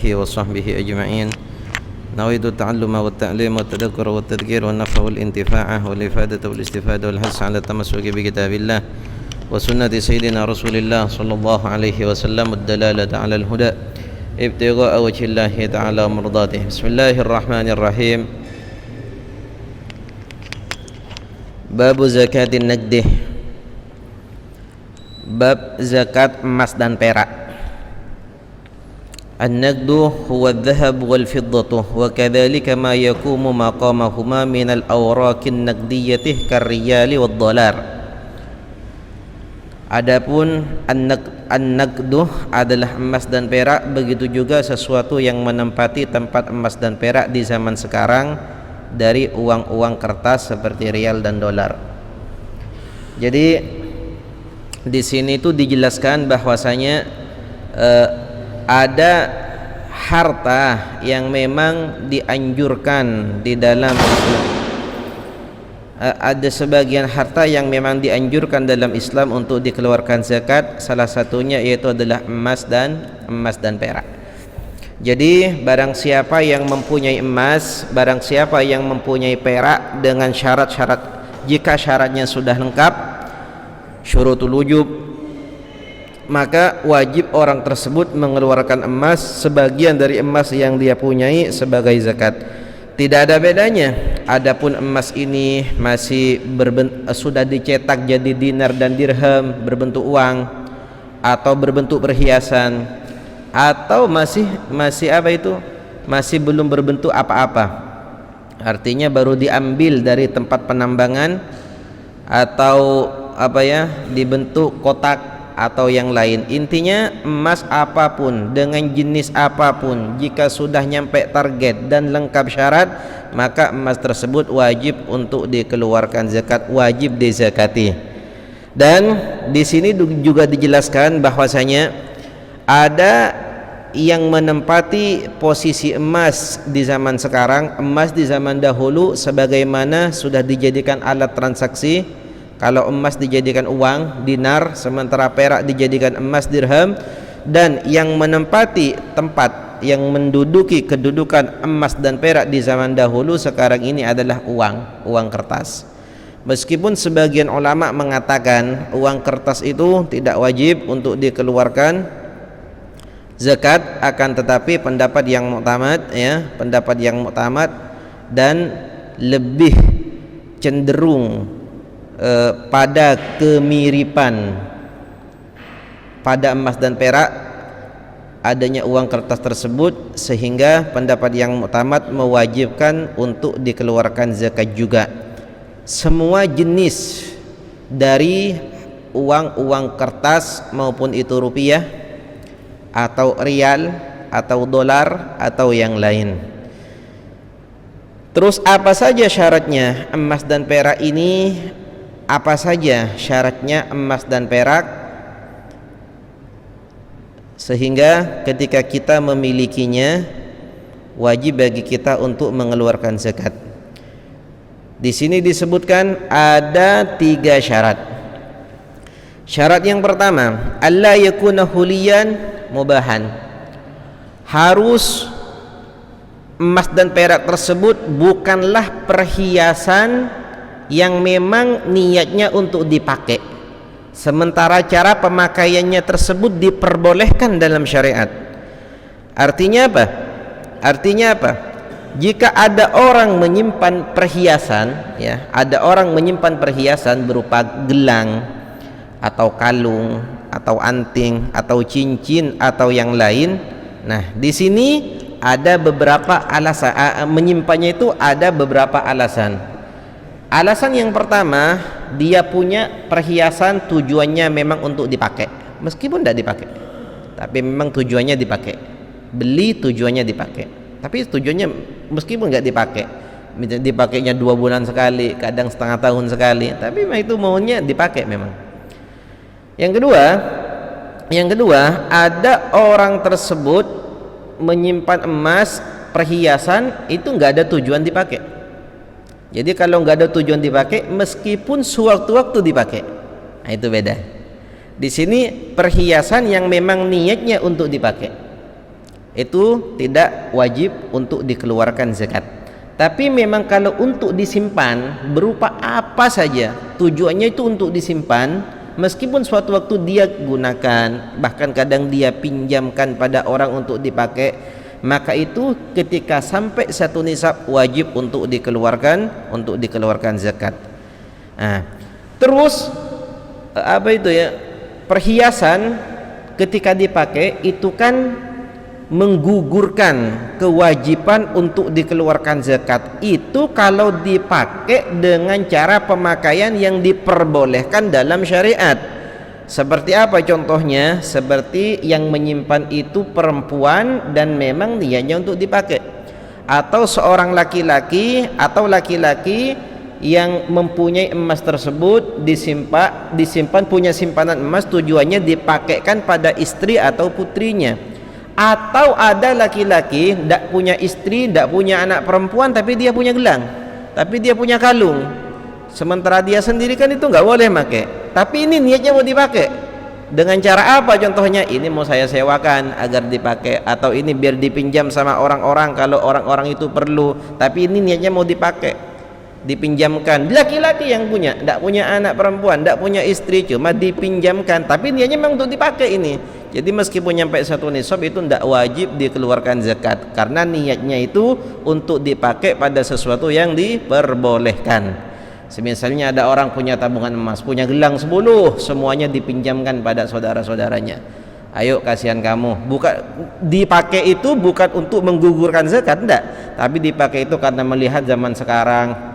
آله وصحبه أجمعين. نريد التعلم والتعليم والتذكر والتذكير والنفع والانتفاع والإفادة والاستفادة والحث على التمسك بكتاب الله وسنة سيدنا رسول الله صلى الله عليه وسلم والدلالة على الهدى ابتغاء وجه الله تعالى ومرضاته. بسم الله الرحمن الرحيم. باب زكاة النقد. Bab zakat emas dan perak. An-naqdu huwa adh-dhahab wal fiddatu wa kadzalika ma yaqumu maqamahuma min al-awraqin naqdiyyati kar-riyali wad dolar. Adapun an-naqdu adalah emas dan perak, begitu juga sesuatu yang menempati tempat emas dan perak di zaman sekarang dari uang-uang kertas seperti rial dan dolar. Jadi di sini itu dijelaskan bahwasanya ada harta yang memang dianjurkan di dalam ada sebagian harta yang memang dianjurkan dalam Islam untuk dikeluarkan zakat. Salah satunya yaitu adalah emas dan perak. Jadi barang siapa yang mempunyai emas, barang siapa yang mempunyai perak dengan syarat-syarat, jika syaratnya sudah lengkap, syurutul wujub, maka wajib orang tersebut mengeluarkan emas, sebagian dari emas yang dia punyai sebagai zakat. Tidak ada bedanya. Adapun emas ini masih sudah dicetak jadi dinar dan dirham, berbentuk uang, atau berbentuk perhiasan, atau masih masih belum berbentuk apa-apa, artinya baru diambil dari tempat penambangan atau dibentuk kotak atau yang lain. Intinya emas apapun dengan jenis apapun, jika sudah nyampe target dan lengkap syarat, maka emas tersebut wajib untuk dikeluarkan zakat, wajib dizakati. Dan di sini juga dijelaskan bahwasanya ada yang menempati posisi emas di zaman sekarang, emas di zaman dahulu sebagaimana sudah dijadikan alat transaksi. Kalau emas dijadikan uang dinar, sementara perak dijadikan emas dirham. Dan yang menempati tempat, yang menduduki kedudukan emas dan perak di zaman dahulu sekarang ini adalah uang kertas. Meskipun sebagian ulama mengatakan uang kertas itu tidak wajib untuk dikeluarkan zakat, akan tetapi pendapat yang muktamad dan lebih cenderung pada kemiripan pada emas dan perak adanya uang kertas tersebut, sehingga pendapat yang muktamad mewajibkan untuk dikeluarkan zakat juga. Semua jenis dari uang kertas, maupun itu rupiah atau rial atau dolar atau yang lain. Terus apa saja syaratnya emas dan perak ini? Apa saja syaratnya emas dan perak sehingga ketika kita memilikinya wajib bagi kita untuk mengeluarkan zakat? Di sini disebutkan ada 3 syarat. Syarat yang pertama, alla yakuna huliyan mubahan. Harus emas dan perak tersebut bukanlah perhiasan yang memang niatnya untuk dipakai, sementara cara pemakaiannya tersebut diperbolehkan dalam syariat. Artinya apa? Jika ada orang menyimpan perhiasan, ada orang menyimpan perhiasan berupa gelang atau kalung atau anting atau cincin atau yang lain. Nah, di sini ada beberapa alasan menyimpannya itu, ada beberapa alasan. Alasan yang pertama, dia punya perhiasan tujuannya memang untuk dipakai, meskipun tidak dipakai, tapi memang tujuannya dipakai. Beli tujuannya dipakai, tapi tujuannya meskipun nggak dipakai, dipakainya 2 bulan sekali, kadang setengah tahun sekali, tapi memang itu maunya dipakai memang. Yang kedua, ada orang tersebut menyimpan emas, perhiasan itu nggak ada tujuan dipakai. Jadi kalau nggak ada tujuan dipakai, meskipun sewaktu-waktu dipakai, nah itu beda. Di sini perhiasan yang memang niatnya untuk dipakai. itu tidak wajib untuk dikeluarkan zakat. Tapi memang kalau untuk disimpan berupa apa saja, tujuannya itu untuk disimpan, meskipun suatu waktu dia gunakan, bahkan kadang dia pinjamkan pada orang untuk dipakai, maka itu ketika sampai satu nisab wajib untuk dikeluarkan zakat. Nah, terus apa itu ya, perhiasan ketika dipakai itu kan menggugurkan kewajiban untuk dikeluarkan zakat. Itu kalau dipakai dengan cara pemakaian yang diperbolehkan dalam syariat. Seperti apa contohnya? Seperti yang menyimpan itu perempuan dan memang niatnya untuk dipakai, atau seorang laki-laki yang mempunyai emas tersebut disimpan punya simpanan emas, tujuannya dipakaikan pada istri atau putrinya. Atau ada laki-laki tidak punya istri, tidak punya anak perempuan, tapi dia punya gelang, tapi dia punya kalung, sementara dia sendiri kan itu nggak boleh pakai, tapi ini niatnya mau dipakai. Dengan cara apa contohnya? Ini mau saya sewakan agar dipakai, atau ini biar dipinjam sama orang-orang kalau orang-orang itu perlu, tapi ini niatnya mau dipakai, dipinjamkan. Laki-laki yang punya, tidak punya anak perempuan, tidak punya istri, cuma dipinjamkan, tapi niatnya memang untuk dipakai ini. Jadi meskipun nyampe satu nisab itu tidak wajib dikeluarkan zakat, karena niatnya itu untuk dipakai pada sesuatu yang diperbolehkan. Semisalnya ada orang punya tabungan emas, punya gelang 10, semuanya dipinjamkan pada saudara-saudaranya. Ayo kasihan kamu, bukan dipakai itu bukan untuk menggugurkan zakat, enggak, tapi dipakai itu karena melihat zaman sekarang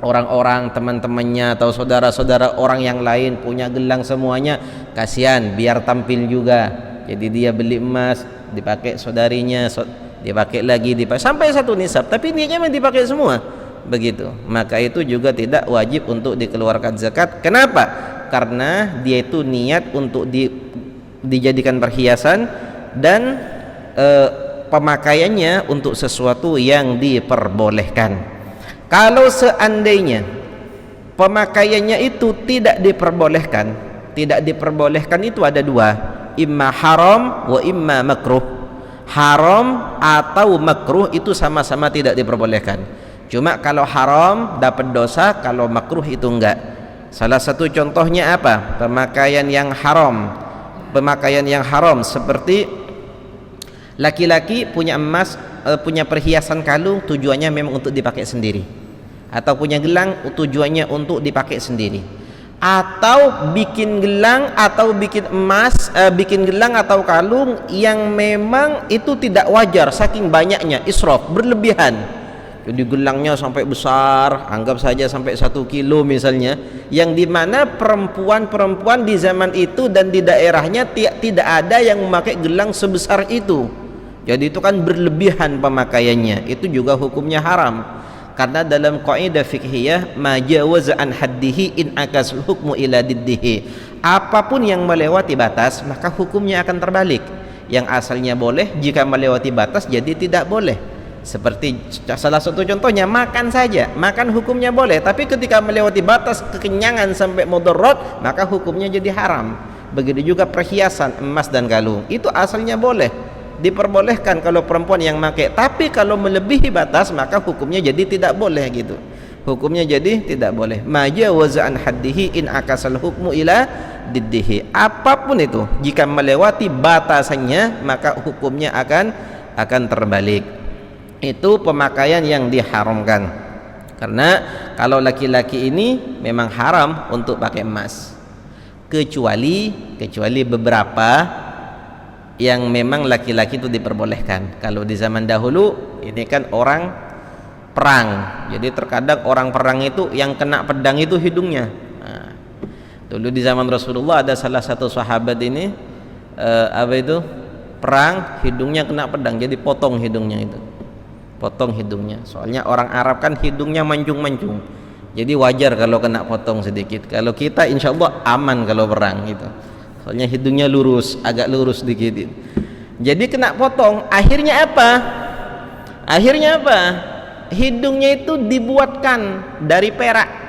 orang-orang teman-temannya atau saudara-saudara orang yang lain punya gelang semuanya, kasihan biar tampil juga, jadi dia beli emas dipakai saudarinya, dipakai lagi, dipakai sampai satu nisab, tapi niatnya memang dipakai semua begitu. Maka itu juga tidak wajib untuk dikeluarkan zakat. Kenapa? Karena dia itu niat untuk dijadikan perhiasan dan pemakaiannya untuk sesuatu yang diperbolehkan. Kalau seandainya pemakaiannya itu tidak diperbolehkan itu ada dua, imma haram wa imma makruh. Haram atau makruh itu sama-sama tidak diperbolehkan. Cuma kalau haram dapat dosa, kalau makruh itu enggak. Salah satu contohnya apa? Pemakaian yang haram seperti laki-laki punya emas, punya perhiasan kalung, tujuannya memang untuk dipakai sendiri, atau punya gelang tujuannya untuk dipakai sendiri, atau bikin gelang atau bikin emas, bikin gelang atau kalung yang memang itu tidak wajar saking banyaknya, israf, berlebihan. Jadi gelangnya sampai besar, anggap saja sampai 1 kilo misalnya, yang dimana perempuan di zaman itu dan di daerahnya tidak ada yang memakai gelang sebesar itu. Jadi itu kan berlebihan pemakaiannya, itu juga hukumnya haram. Karena dalam kaidah fiqhiyah majawaza an haddihi in akasul hukmu ila diddihi, apapun yang melewati batas maka hukumnya akan terbalik. Yang asalnya boleh jika melewati batas jadi tidak boleh. Seperti salah satu contohnya makan saja, makan hukumnya boleh, tapi ketika melewati batas kekenyangan sampai mudarat maka hukumnya jadi haram. Begitu juga perhiasan emas dan kalung, itu asalnya boleh, diperbolehkan kalau perempuan yang pakai, tapi kalau melebihi batas maka hukumnya jadi tidak boleh gitu. Hukumnya jadi tidak boleh. Majawaza an haddihi in akasal hukmu ila diddihi. Apapun itu jika melewati batasannya maka hukumnya akan terbalik. Itu pemakaian yang diharamkan. Karena kalau laki-laki ini memang haram untuk pakai emas, kecuali beberapa yang memang laki-laki itu diperbolehkan. Kalau di zaman dahulu ini kan orang perang, jadi terkadang orang perang itu yang kena pedang itu hidungnya. Nah, dulu di zaman Rasulullah ada salah satu sahabat ini perang, hidungnya kena pedang, jadi potong hidungnya itu, potong hidungnya. Soalnya orang Arab kan hidungnya mancung-mancung, jadi wajar kalau kena potong sedikit. Kalau kita insya Allah aman kalau perang itu, soalnya hidungnya lurus, agak lurus sedikit. Jadi kena potong. Akhirnya apa? Hidungnya itu dibuatkan dari perak.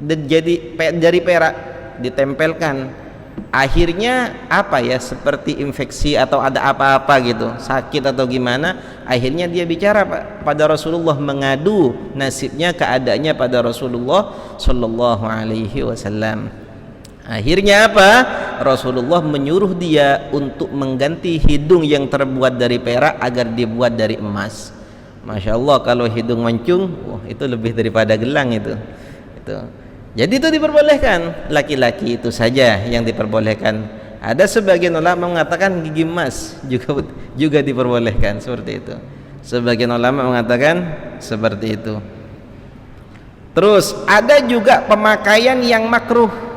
Jadi dari perak ditempelkan. akhirnya apa ya, seperti infeksi atau ada apa-apa gitu, sakit atau gimana, akhirnya dia bicara pada Rasulullah, mengadu nasibnya, keadaannya pada Rasulullah sallallahu alaihi wasallam. Akhirnya apa? Rasulullah menyuruh dia untuk mengganti hidung yang terbuat dari perak agar dibuat dari emas. Masya Allah, kalau hidung mancung, itu lebih daripada gelang itu. Jadi itu diperbolehkan, laki-laki itu saja yang diperbolehkan. Ada sebagian ulama mengatakan gigi emas juga diperbolehkan seperti itu. Sebagian ulama mengatakan seperti itu. Terus ada juga pemakaian yang makruh.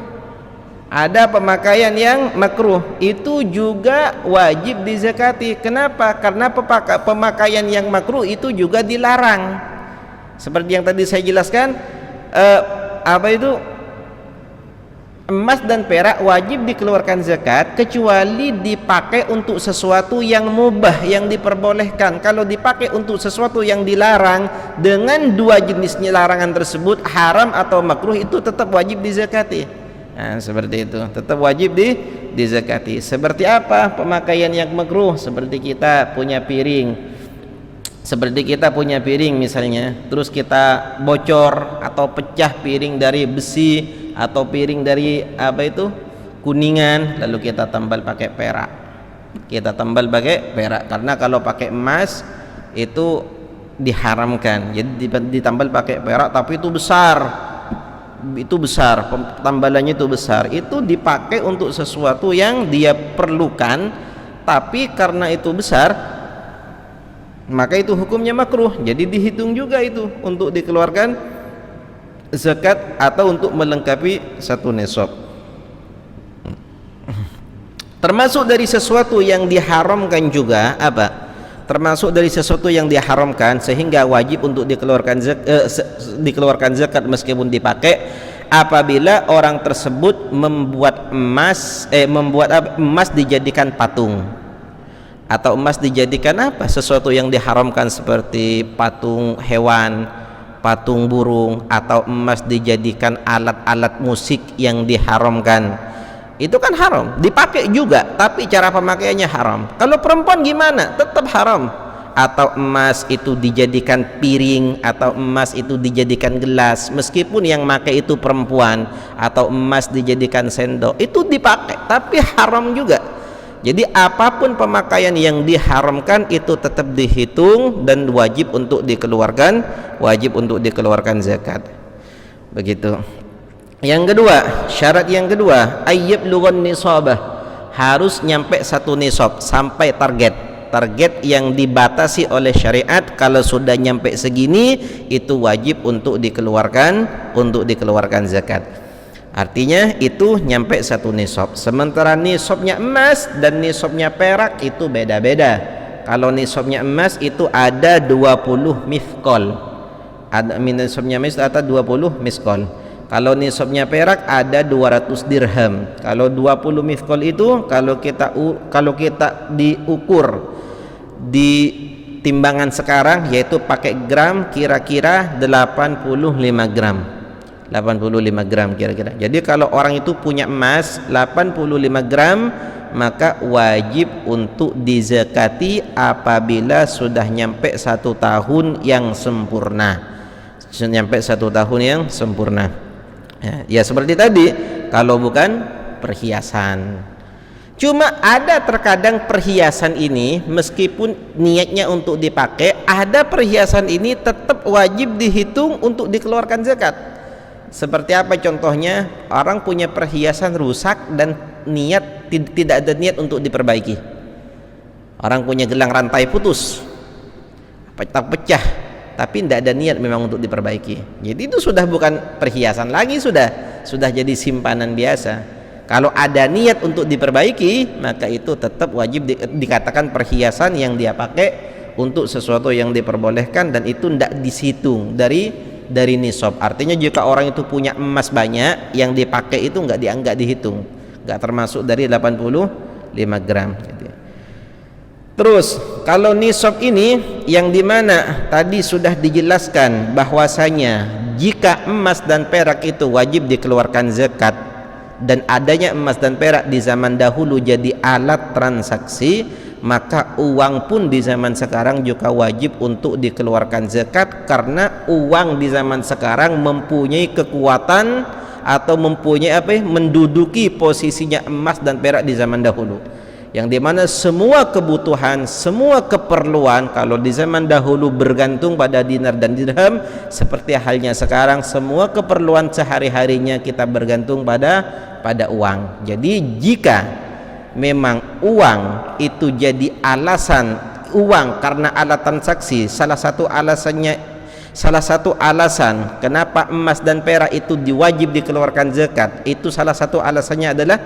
Ada pemakaian yang makruh, itu juga wajib dizakati. Kenapa? Karena pemakaian yang makruh itu juga dilarang. Seperti yang tadi saya jelaskan, apa itu, emas dan perak wajib dikeluarkan zakat kecuali dipakai untuk sesuatu yang mubah, yang diperbolehkan. Kalau dipakai untuk sesuatu yang dilarang, dengan dua jenisnya larangan tersebut, haram atau makruh, itu tetap wajib dizakati. Nah, seperti itu, tetap wajib dizakati. Seperti apa pemakaian yang makruh? Seperti kita punya piring, misalnya, terus kita bocor atau pecah piring dari besi atau piring dari apa itu, kuningan, lalu kita tambal pakai perak. Karena kalau pakai emas itu diharamkan. Jadi ditambal pakai perak, tapi itu besar, tambalannya itu besar, itu dipakai untuk sesuatu yang dia perlukan, tapi karena itu besar, maka itu hukumnya makruh. Jadi dihitung juga itu untuk dikeluarkan zakat atau untuk melengkapi satu nisab. Termasuk dari sesuatu yang diharamkan juga apa? Termasuk dari sesuatu yang diharamkan sehingga wajib untuk dikeluarkan zakat meskipun dipakai, apabila orang tersebut membuat emas dijadikan patung, atau emas dijadikan apa, sesuatu yang diharamkan seperti patung hewan, patung burung, atau emas dijadikan alat-alat musik yang diharamkan. Itu kan haram, dipakai juga, tapi cara pemakaiannya haram. Kalau perempuan gimana? Tetap haram. Atau emas itu dijadikan piring, atau emas itu dijadikan gelas, meskipun yang pakai itu perempuan, atau emas dijadikan sendok, itu dipakai, tapi haram juga. Jadi apapun pemakaian yang diharamkan itu tetap dihitung dan wajib untuk dikeluarkan zakat. Begitu. Yang kedua, syarat yang kedua, ayyablughun nisabah, harus nyampe satu nisab, sampai target yang dibatasi oleh syariat. Kalau sudah nyampe segini, itu wajib untuk dikeluarkan zakat. Artinya itu nyampe satu nisab. Sementara nisabnya emas dan nisabnya perak itu beda-beda. Kalau nisabnya emas itu ada 20 mithqal. Nisabnya emas itu ada 20 mithqal. Kalau nisabnya perak ada 200 dirham. Kalau 20 mithqal itu kalau kita diukur di timbangan sekarang, yaitu pakai gram, kira-kira 85 gram. 85 gram kira-kira. Jadi kalau orang itu punya emas 85 gram, maka wajib untuk dizakati apabila sudah nyampe 1 tahun yang sempurna. Ya seperti tadi, kalau bukan perhiasan. Cuma ada terkadang perhiasan ini meskipun niatnya untuk dipakai, ada perhiasan ini tetap wajib dihitung untuk dikeluarkan zakat. Seperti apa contohnya? Orang punya perhiasan rusak dan tidak ada niat untuk diperbaiki. Orang punya gelang rantai putus, pecah, tapi tidak ada niat memang untuk diperbaiki. Jadi itu sudah bukan perhiasan lagi, sudah jadi simpanan biasa. Kalau ada niat untuk diperbaiki, maka itu tetap wajib dikatakan perhiasan yang dia pakai untuk sesuatu yang diperbolehkan, dan itu tidak dihitung dari nisab. Artinya jika orang itu punya emas banyak, yang dipakai itu nggak dihitung, nggak termasuk dari 85 gram. Terus kalau nisab ini yang dimana tadi sudah dijelaskan bahwasanya jika emas dan perak itu wajib dikeluarkan zakat dan adanya emas dan perak di zaman dahulu jadi alat transaksi, maka uang pun di zaman sekarang juga wajib untuk dikeluarkan zakat, karena uang di zaman sekarang mempunyai kekuatan atau mempunyai menduduki posisinya emas dan perak di zaman dahulu, yang dimana semua kebutuhan, semua keperluan kalau di zaman dahulu bergantung pada dinar dan dirham, seperti halnya sekarang semua keperluan sehari-harinya kita bergantung pada uang. Jadi jika memang uang itu jadi alasan, uang karena alat transaksi, salah satu alasan kenapa emas dan perak itu diwajib dikeluarkan zakat, itu salah satu alasannya adalah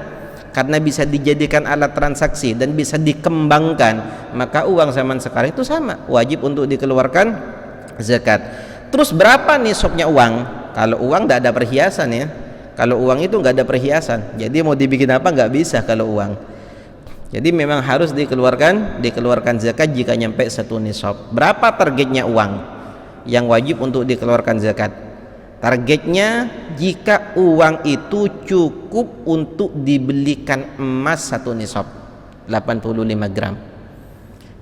karena bisa dijadikan alat transaksi dan bisa dikembangkan, maka uang zaman sekarang itu sama wajib untuk dikeluarkan zakat. Terus berapa nisabnya uang? Kalau uang tidak ada perhiasan ya, kalau uang itu nggak ada perhiasan, jadi mau dibikin apa nggak bisa kalau uang. Jadi memang harus dikeluarkan zakat jika nyampe satu nisab. Berapa targetnya uang yang wajib untuk dikeluarkan zakat? Targetnya jika uang itu cukup untuk dibelikan emas satu nisab 85 gram.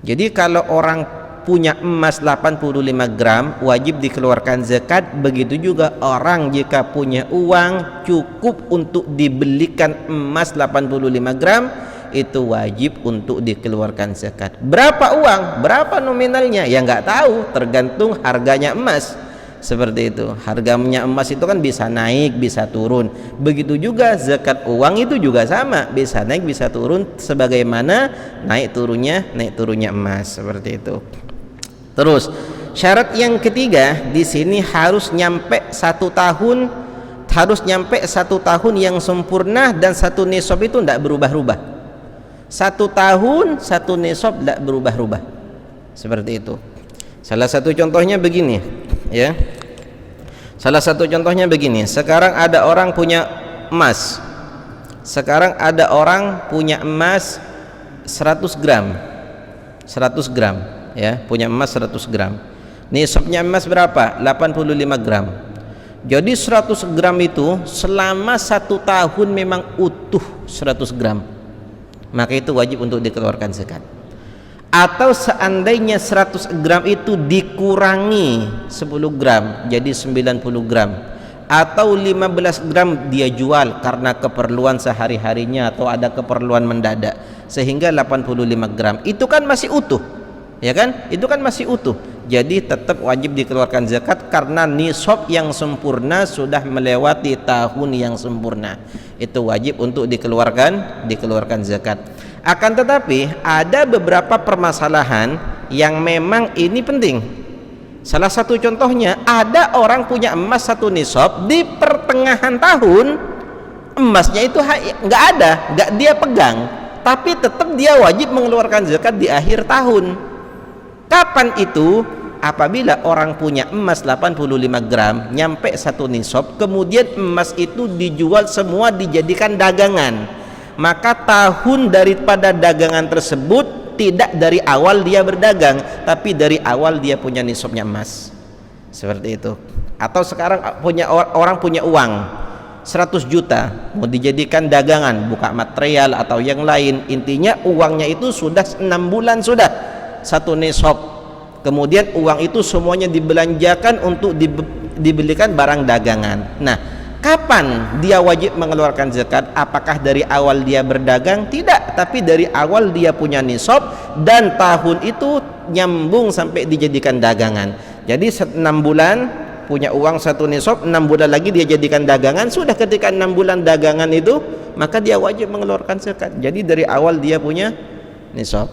Jadi kalau orang punya emas 85 gram wajib dikeluarkan zakat. Begitu juga orang jika punya uang cukup untuk dibelikan emas 85 gram, itu wajib untuk dikeluarkan zakat. Berapa uang? Berapa nominalnya? Ya nggak tahu, tergantung harganya emas. Seperti itu. Harganya emas itu kan bisa naik, bisa turun. Begitu juga zakat uang itu juga sama, bisa naik, bisa turun, sebagaimana naik turunnya emas. Seperti itu. Terus syarat yang ketiga di sini harus nyampe 1 tahun, harus nyampe 1 tahun yang sempurna dan satu nisab itu tidak berubah-ubah. 1 tahun 1 nisab tidak berubah-ubah, seperti itu. Salah satu contohnya begini ya, salah satu contohnya begini. Sekarang ada orang punya emas, 100 gram ya, punya emas 100 gram. Nisabnya emas berapa? 85 gram. Jadi 100 gram itu selama 1 tahun memang utuh 100 gram, maka itu wajib untuk dikeluarkan zakat. Atau seandainya 100 gram itu dikurangi 10 gram jadi 90 gram, atau 15 gram dia jual karena keperluan sehari-harinya atau ada keperluan mendadak sehingga 85 gram, itu kan masih utuh, ya kan? Itu kan masih utuh. Jadi tetap wajib dikeluarkan zakat karena nisab yang sempurna sudah melewati tahun yang sempurna. Itu wajib untuk dikeluarkan zakat. Akan tetapi ada beberapa permasalahan yang memang ini penting. Salah satu contohnya, ada orang punya emas 1 nisab, di pertengahan tahun emasnya itu nggak ada, nggak dia pegang, tapi tetap dia wajib mengeluarkan zakat di akhir tahun. Kapan itu? Apabila orang punya emas 85 gram nyampe 1 nisab, kemudian emas itu dijual semua dijadikan dagangan, maka tahun daripada dagangan tersebut tidak dari awal dia berdagang, tapi dari awal dia punya nisabnya emas. Seperti itu. Atau sekarang orang punya uang 100 juta mau dijadikan dagangan, buka material atau yang lain, intinya uangnya itu sudah 6 bulan sudah 1 nisab, kemudian uang itu semuanya dibelanjakan untuk dibelikan barang dagangan. Nah, kapan dia wajib mengeluarkan zakat? Apakah dari awal dia berdagang? Tidak, tapi dari awal dia punya nisab dan tahun itu nyambung sampai dijadikan dagangan. Jadi 6 bulan punya uang 1 nisab, 6 bulan lagi dia jadikan dagangan, sudah ketika 6 bulan dagangan itu maka dia wajib mengeluarkan zakat. Jadi dari awal dia punya nisab.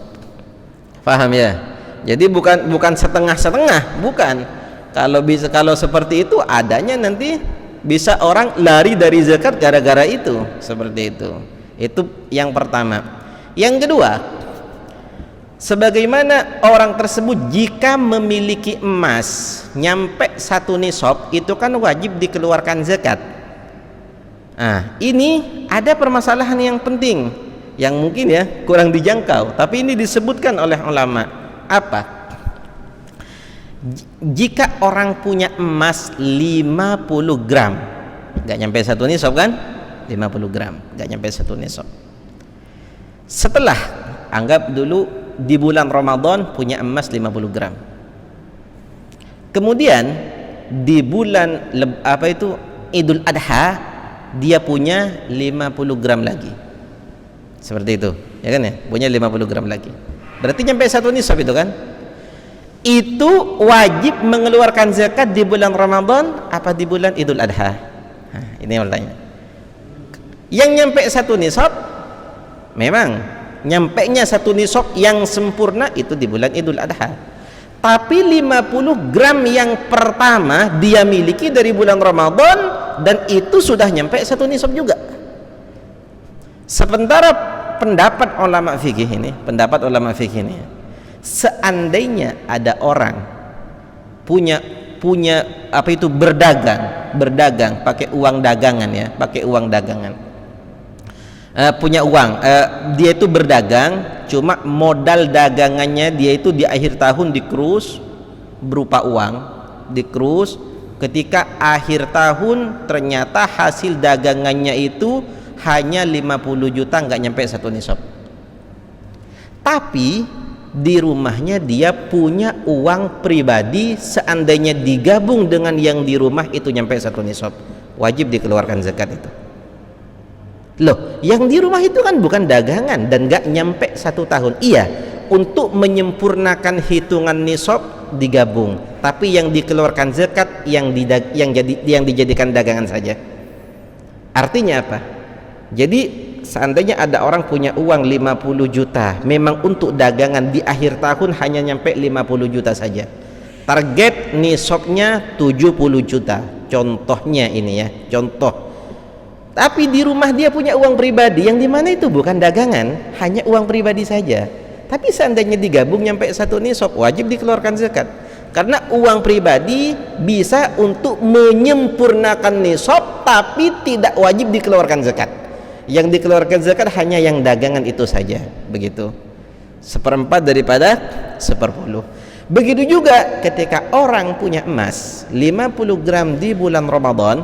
Paham ya? Jadi bukan setengah-setengah, bukan. Kalau seperti itu adanya nanti bisa orang lari dari zakat gara-gara itu, seperti itu. Itu yang pertama. Yang kedua, sebagaimana orang tersebut jika memiliki emas nyampe 1 nisab, itu kan wajib dikeluarkan zakat. Nah, ini ada permasalahan yang penting yang mungkin ya kurang dijangkau, tapi ini disebutkan oleh ulama. Apa? Jika orang punya emas 50 gram, nggak nyampe 1 nisab kan? 50 gram, nggak nyampe 1 nisab. Setelah, anggap dulu di bulan Ramadan punya emas 50 gram. Kemudian di bulan Idul Adha dia punya 50 gram lagi. Seperti itu, ya kan ya? Punya 50 gram lagi. Berarti nyampe 1 nisab itu kan? Itu wajib mengeluarkan zakat di bulan Ramadan apa di bulan Idul Adha? Nah, ini yang bertanya. Yang nyampe 1 nisab, memang nyampenya 1 nisab yang sempurna itu di bulan Idul Adha. Tapi 50 gram yang pertama dia miliki dari bulan Ramadan, dan itu sudah nyampe 1 nisab juga. Sementara pendapat ulama fikih ini, seandainya ada orang punya berdagang pakai uang dagangan, ya, pakai uang dagangan, punya uang, dia itu berdagang, cuma modal dagangannya dia itu di akhir tahun dikrus berupa uang, dikrus. Ketika akhir tahun ternyata hasil dagangannya itu hanya 50 juta, nggak nyampe 1 nisab. Tapi di rumahnya dia punya uang pribadi, seandainya digabung dengan yang di rumah itu nyampe 1 nisab, wajib dikeluarkan zakat itu. Loh, yang di rumah itu kan bukan dagangan dan nggak nyampe 1 tahun. Iya, untuk menyempurnakan hitungan nisab digabung, tapi yang dikeluarkan zakat yang dijadikan dagangan saja. Artinya apa? Jadi seandainya ada orang punya uang 50 juta, memang untuk dagangan di akhir tahun hanya nyampe 50 juta saja. Target nisabnya 70 juta. Contohnya ini ya, contoh. Tapi di rumah dia punya uang pribadi yang dimana itu bukan dagangan, hanya uang pribadi saja. Tapi seandainya digabung nyampe 1 nisab, wajib dikeluarkan zakat. Karena uang pribadi bisa untuk menyempurnakan nisab, tapi tidak wajib dikeluarkan zakat. Yang dikeluarkan zakat hanya yang dagangan itu saja, begitu. 1/4 daripada 1/10. Begitu juga ketika orang punya emas 50 gram di bulan Ramadan,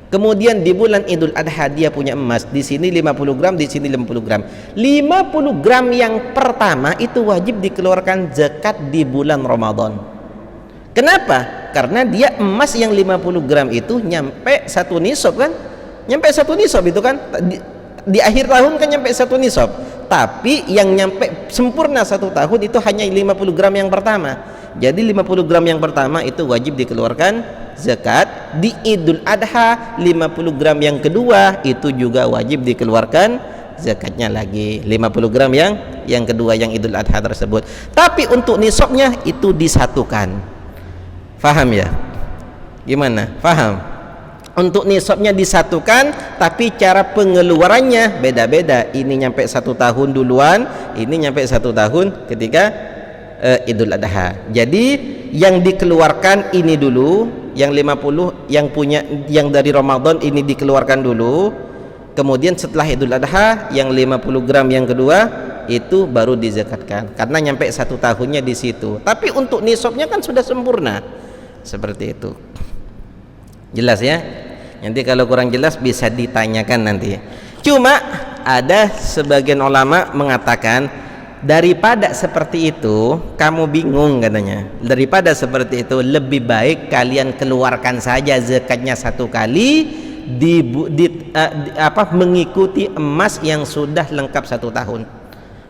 kemudian di bulan Idul Adha dia punya emas, di sini 50 gram, di sini 50 gram. 50 gram yang pertama itu wajib dikeluarkan zakat di bulan Ramadan. Kenapa? Karena dia emas yang 50 gram itu nyampe 1 nisab kan? Nyampe 1 nisab itu kan? Di akhir tahun kan nyampe 1 nisab. Tapi yang nyampe sempurna 1 tahun itu hanya 50 gram yang pertama. Jadi 50 gram yang pertama itu wajib dikeluarkan zakat. Di Idul Adha 50 gram yang kedua itu juga wajib dikeluarkan zakatnya lagi. 50 gram yang kedua yang Idul Adha tersebut. Tapi untuk nisabnya itu disatukan. Faham ya? Gimana? Faham? Untuk nisabnya disatukan, tapi cara pengeluarannya beda-beda. Ini nyampe 1 tahun duluan, ini nyampe 1 tahun ketika Idul Adha. Jadi yang dikeluarkan ini dulu, yang 50 yang punya yang dari Ramadan ini dikeluarkan dulu. Kemudian setelah Idul Adha yang 50 gram yang kedua itu baru dizakatkan. Karena nyampe 1 tahunnya di situ. Tapi untuk nisabnya kan sudah sempurna. Seperti itu. Jelas ya? Nanti kalau kurang jelas bisa ditanyakan nanti. Cuma ada sebagian ulama mengatakan daripada seperti itu kamu bingung katanya. Daripada seperti itu lebih baik kalian keluarkan saja zakatnya 1 kali mengikuti emas yang sudah lengkap 1 tahun.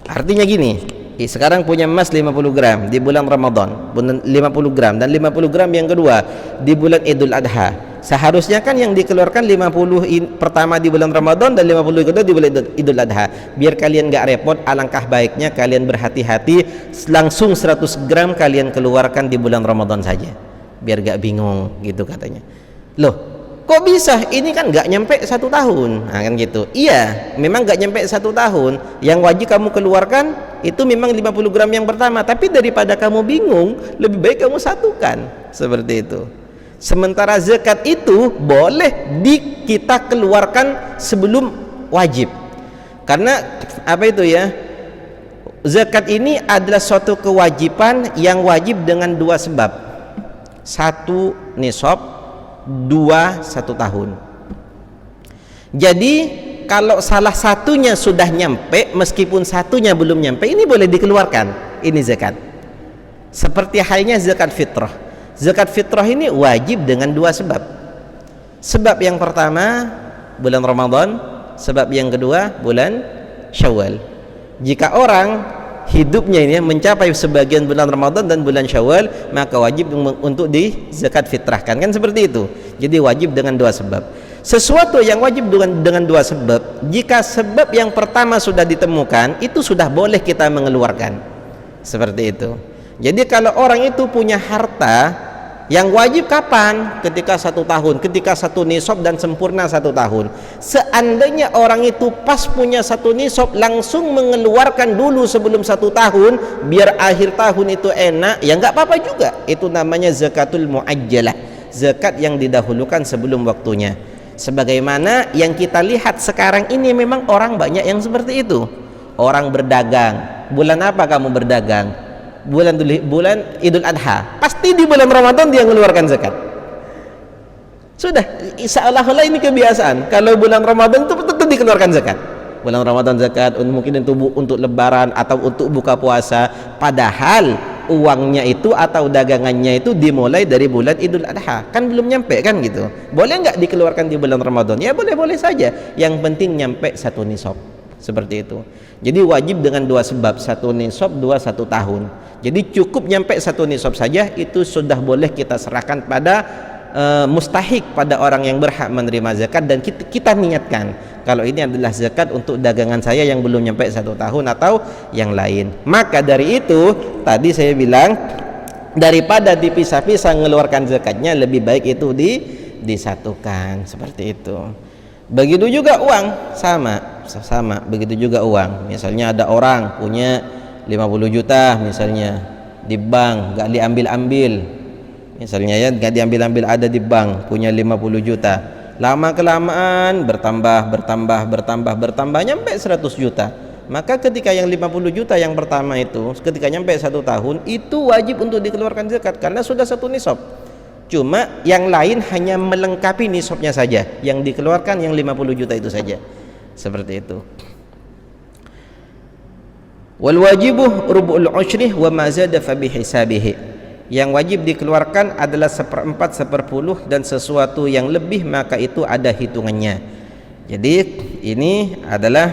Artinya gini, sekarang punya emas 50 gram di bulan Ramadan, 50 gram dan 50 gram yang kedua di bulan Idul Adha. Seharusnya kan yang dikeluarkan 50 pertama di bulan Ramadan dan 50 kedua di bulan Idul Adha. Biar kalian gak repot, alangkah baiknya kalian berhati-hati, langsung 100 gram kalian keluarkan di bulan Ramadan saja, biar gak bingung gitu katanya. Loh, kok bisa? Ini kan gak nyampe 1 tahun. Nah, kan gitu. Iya, memang gak nyampe 1 tahun. Yang wajib kamu keluarkan itu memang 50 gram yang pertama. Tapi daripada kamu bingung, lebih baik kamu satukan. Seperti itu. Sementara zakat itu boleh kita keluarkan sebelum wajib. Karena apa itu ya? Zakat ini adalah suatu kewajiban yang wajib dengan 2 sebab. 1 nisab, 2 1 tahun. Jadi kalau salah satunya sudah nyampe, meskipun satunya belum nyampe, ini boleh dikeluarkan, ini zakat. Seperti halnya zakat fitrah. Zakat fitrah ini wajib dengan dua sebab. Sebab yang pertama bulan Ramadan, sebab yang kedua bulan Syawal. Jika orang hidupnya ini mencapai sebagian bulan Ramadan dan bulan Syawal, maka wajib untuk di zakat fitrahkan, kan seperti itu. Jadi wajib dengan dua sebab. Sesuatu yang wajib dengan dua sebab, jika sebab yang pertama sudah ditemukan, itu sudah boleh kita mengeluarkan, seperti itu. Jadi kalau orang itu punya harta, yang wajib kapan? Ketika 1 tahun, ketika 1 nisab dan sempurna 1 tahun. Seandainya orang itu pas punya 1 nisab, langsung mengeluarkan dulu sebelum 1 tahun, biar akhir tahun itu enak, ya nggak apa-apa juga. Itu namanya zakatul muajjalah, zakat yang didahulukan sebelum waktunya. Sebagaimana yang kita lihat sekarang ini, memang orang banyak yang seperti itu. Orang berdagang, bulan apa kamu berdagang? Bulan Idul Adha, pasti di bulan Ramadan dia mengeluarkan zakat. Sudah, seolah-olah ini kebiasaan. Kalau bulan Ramadan itu tentu dikeluarkan zakat. Bulan Ramadan zakat, mungkin untuk lebaran atau untuk buka puasa. Padahal uangnya itu atau dagangannya itu dimulai dari bulan Idul Adha, kan belum nyampe kan gitu. Boleh nggak dikeluarkan di bulan Ramadan? Ya boleh-boleh saja. Yang penting nyampe 1 nisab, seperti itu. Jadi wajib dengan dua sebab, 1 nisab, 2 1 tahun. Jadi cukup nyampe 1 nisab saja, itu sudah boleh kita serahkan pada mustahik, pada orang yang berhak menerima zakat, dan kita niatkan kalau ini adalah zakat untuk dagangan saya yang belum nyampe 1 tahun atau yang lain. Maka dari itu tadi saya bilang, daripada dipisah-pisah mengeluarkan zakatnya, lebih baik itu disatukan, seperti itu. Begitu juga uang, sama begitu juga uang. Misalnya ada orang punya 50 juta misalnya di bank, nggak diambil-ambil misalnya, ya nggak diambil-ambil, ada di bank punya 50 juta, lama kelamaan bertambah nyampe 100 juta. Maka ketika yang 50 juta yang pertama itu, ketika nyampe 1 tahun, itu wajib untuk dikeluarkan zakat karena sudah 1 nisab. Cuma yang lain hanya melengkapi nisabnya saja, yang dikeluarkan yang 50 juta itu saja, seperti itu. Wal wajibu rubu'ul ushri wa ma zada fa bihisabihi. Yang wajib dikeluarkan adalah 1/4, 1/10, dan sesuatu yang lebih maka itu ada hitungannya. Jadi ini adalah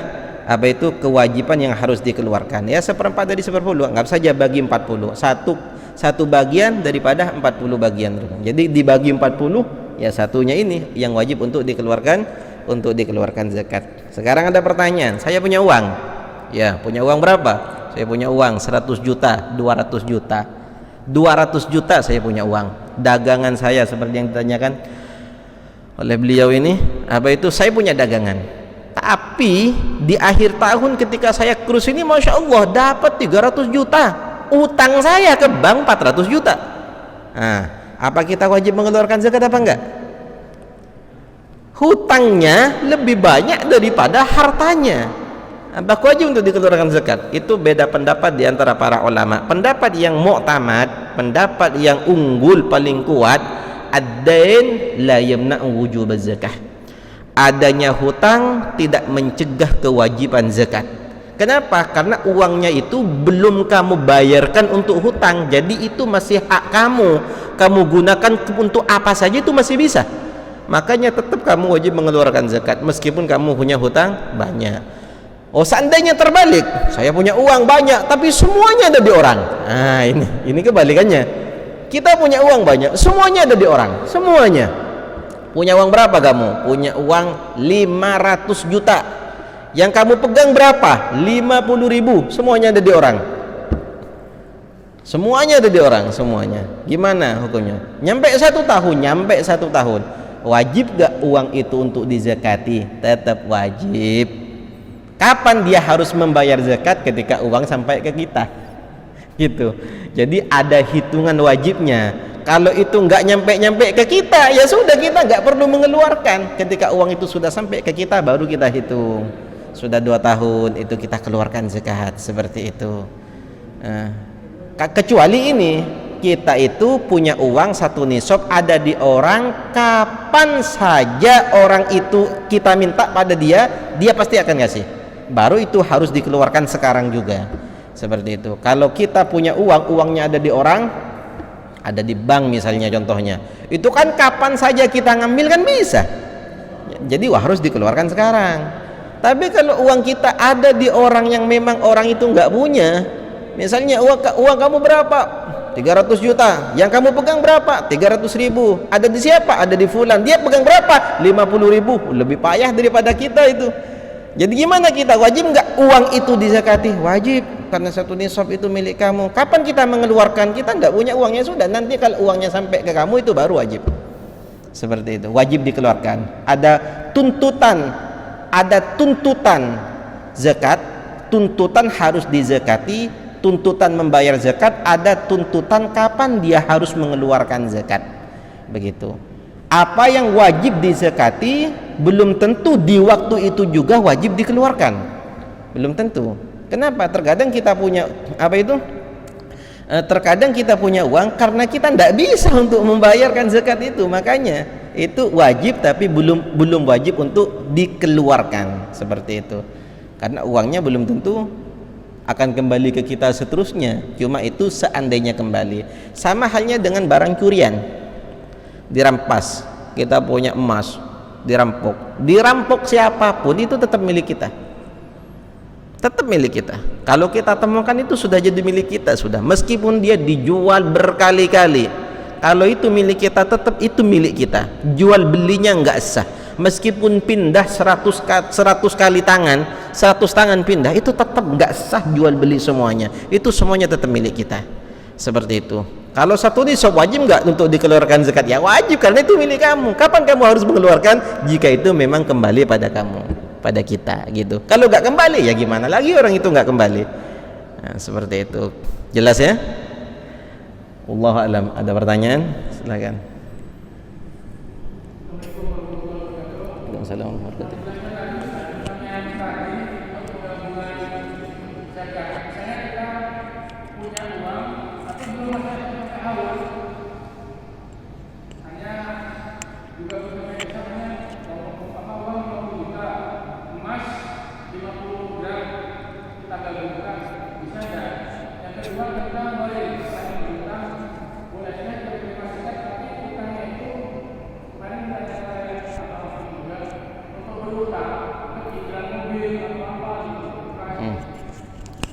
apa itu kewajiban yang harus dikeluarkan. Ya 1/4 dari 1/10, anggap saja bagi 40. Satu bagian daripada 40 bagian. Jadi dibagi 40, ya satunya ini yang wajib untuk dikeluarkan zakat. Sekarang ada pertanyaan, saya punya uang. Ya, punya uang berapa? Saya punya uang 100 juta, 200 juta. 200 juta saya punya uang. Dagangan saya seperti yang ditanyakan oleh beliau ini, apa itu? Saya punya dagangan. Tapi di akhir tahun ketika saya krus ini, Masya Allah dapat 300 juta. Utang saya ke bank 400 juta. Nah, apa kita wajib mengeluarkan zakat apa enggak? Hutangnya lebih banyak daripada hartanya. Apa wajib untuk dikeluarkan zakat? Itu beda pendapat di antara para ulama. Pendapat yang mu'tamad, pendapat yang unggul paling kuat, ad-dain la yamna'u wujub zakah. Adanya hutang tidak mencegah kewajiban zakat. Kenapa? Karena uangnya itu belum kamu bayarkan untuk hutang, jadi itu masih hak kamu. Kamu gunakan untuk apa saja itu masih bisa. Makanya tetap kamu wajib mengeluarkan zakat meskipun kamu punya hutang banyak. Oh, seandainya terbalik, saya punya uang banyak tapi semuanya ada di orang. Nah, ini kebalikannya. Kita punya uang banyak, semuanya ada di orang, semuanya. Punya uang berapa kamu? Punya uang 500 juta. Yang kamu pegang berapa? 50 ribu. Semuanya ada di orang. Semuanya ada di orang, semuanya. Gimana hukumnya? Nyampe 1 tahun, Wajib gak uang itu untuk dizakati? Tetap wajib. Kapan dia harus membayar zakat? Ketika uang sampai ke kita, gitu. Jadi ada hitungan wajibnya. Kalau itu nggak nyampe ke kita, ya sudah, kita nggak perlu mengeluarkan. Ketika uang itu sudah sampai ke kita, baru kita hitung. Sudah 2 tahun itu kita keluarkan zakat, seperti itu. Kecuali ini, kita itu punya uang 1 nisab ada di orang, kapan saja orang itu kita minta pada dia, dia pasti akan ngasih. Baru itu harus dikeluarkan sekarang juga. Seperti itu. Kalau kita punya uang, uangnya ada di orang, ada di bank misalnya contohnya, itu kan kapan saja kita ngambil kan bisa. Jadi harus dikeluarkan sekarang. Tapi kalau uang kita ada di orang yang memang orang itu nggak punya, misalnya uang kamu berapa? 300 juta. Yang kamu pegang berapa? 300.000. Ada di siapa? Ada di fulan. Dia pegang berapa? 50.000. Lebih payah daripada kita itu. Jadi gimana kita? Wajib nggak uang itu dizakati? Wajib, karena 1 nisab itu milik kamu. Kapan kita mengeluarkan? Kita nggak punya uangnya, sudah. Nanti kalau uangnya sampai ke kamu itu baru wajib. Seperti itu. Wajib dikeluarkan. Ada tuntutan zakat, tuntutan harus dizakati, tuntutan membayar zakat, ada tuntutan kapan dia harus mengeluarkan zakat. Begitu. Apa yang wajib dizakati belum tentu di waktu itu juga wajib dikeluarkan. Belum tentu. Kenapa? Terkadang kita punya terkadang kita punya uang karena kita tidak bisa untuk membayarkan zakat itu, makanya itu wajib tapi belum wajib untuk dikeluarkan, seperti itu. Karena uangnya belum tentu akan kembali ke kita seterusnya, cuma itu seandainya kembali. Sama halnya dengan barang curian, dirampas. Kita punya emas, dirampok siapapun itu tetap milik kita, tetap milik kita. Kalau kita temukan itu sudah jadi milik kita, sudah, meskipun dia dijual berkali-kali, kalau itu milik kita tetap itu milik kita. Jual belinya nggak sah, meskipun pindah 100 kali tangan, 100 tangan pindah, itu tetap nggak sah jual beli semuanya, itu semuanya tetap milik kita. Seperti itu. Kalau 1 nisab wajib nggak untuk dikeluarkan zakat? Ya wajib, karena itu milik kamu. Kapan kamu harus mengeluarkan? Jika itu memang kembali pada kamu, pada kita, gitu. Kalau nggak kembali, ya gimana lagi orang itu nggak kembali? Nah, seperti itu. Jelas ya? Wallahu a'lam. Ada pertanyaan? Silakan. Waalaikumsalam warahmatullahi wabarakatuh.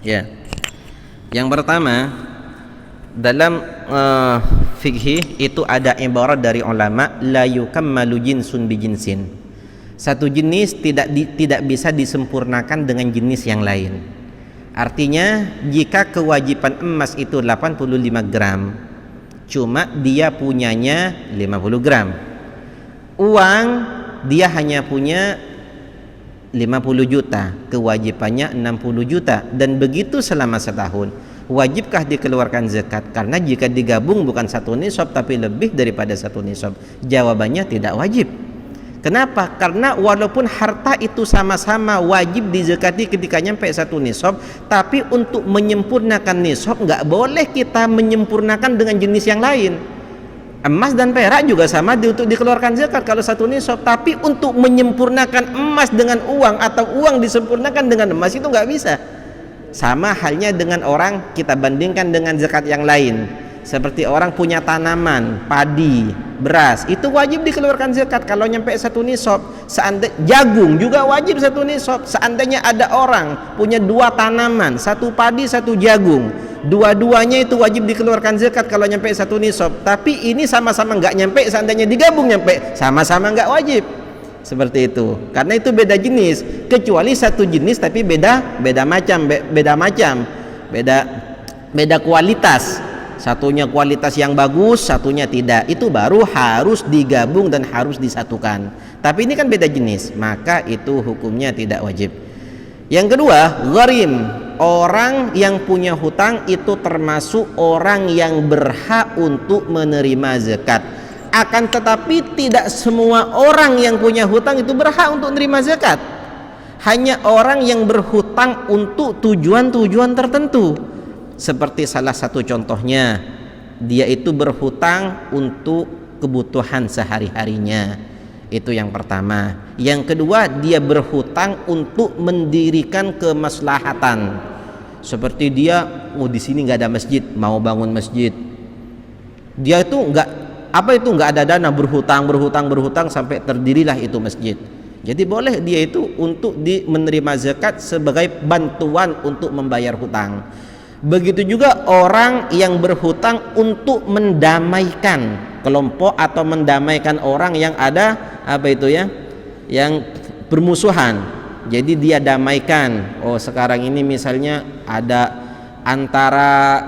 Ya, yang pertama dalam fikih itu ada ibarat dari ulama, la yukammalu jinsun bi jinsin. Satu jenis tidak bisa disempurnakan dengan jenis yang lain. Artinya jika kewajiban emas itu 85 gram, cuma dia punyanya 50 gram. Uang dia hanya punya 50 juta, kewajibannya 60 juta, dan begitu selama setahun. Wajibkah dikeluarkan zakat? Karena jika digabung bukan 1 nisab tapi lebih daripada 1 nisab. Jawabannya tidak wajib. Kenapa? Karena walaupun harta itu sama-sama wajib dizakati ketika nyampe 1 nisab, tapi untuk menyempurnakan nisab nggak boleh kita menyempurnakan dengan jenis yang lain. Emas dan perak juga sama untuk dikeluarkan zakat kalau 1 nisab, tapi untuk menyempurnakan emas dengan uang atau uang disempurnakan dengan emas itu nggak bisa. Sama halnya dengan orang, kita bandingkan dengan zakat yang lain. Seperti orang punya tanaman, padi, beras, itu wajib dikeluarkan zakat kalau nyampe 1 nisab. Jagung juga wajib 1 nisab. Seandainya ada orang punya 2 tanaman, 1 padi, 1 jagung, dua-duanya itu wajib dikeluarkan zakat kalau nyampe 1 nisab. Tapi ini sama-sama nggak nyampe, seandainya digabung nyampe, sama-sama nggak wajib. Seperti itu. Karena itu beda jenis, kecuali 1 jenis tapi beda kualitas. Satunya kualitas yang bagus, satunya tidak. Itu baru harus digabung dan harus disatukan. Tapi ini kan beda jenis, maka itu hukumnya tidak wajib. Yang kedua, gharim. Orang yang punya hutang itu termasuk orang yang berhak untuk menerima zakat. Akan tetapi tidak semua orang yang punya hutang itu berhak untuk menerima zakat. Hanya orang yang berhutang untuk tujuan-tujuan tertentu. Seperti salah satu contohnya, dia itu berhutang untuk kebutuhan sehari-harinya. Itu yang pertama. Yang kedua, dia berhutang untuk mendirikan kemaslahatan. Seperti dia, di sini nggak ada masjid, mau bangun masjid. Dia itu nggak ada dana, berhutang sampai terdirilah itu masjid. Jadi boleh dia itu untuk menerima zakat sebagai bantuan untuk membayar hutang. Begitu juga orang yang berhutang untuk mendamaikan kelompok atau mendamaikan orang yang ada yang bermusuhan. Jadi dia damaikan. Oh, sekarang ini misalnya ada antara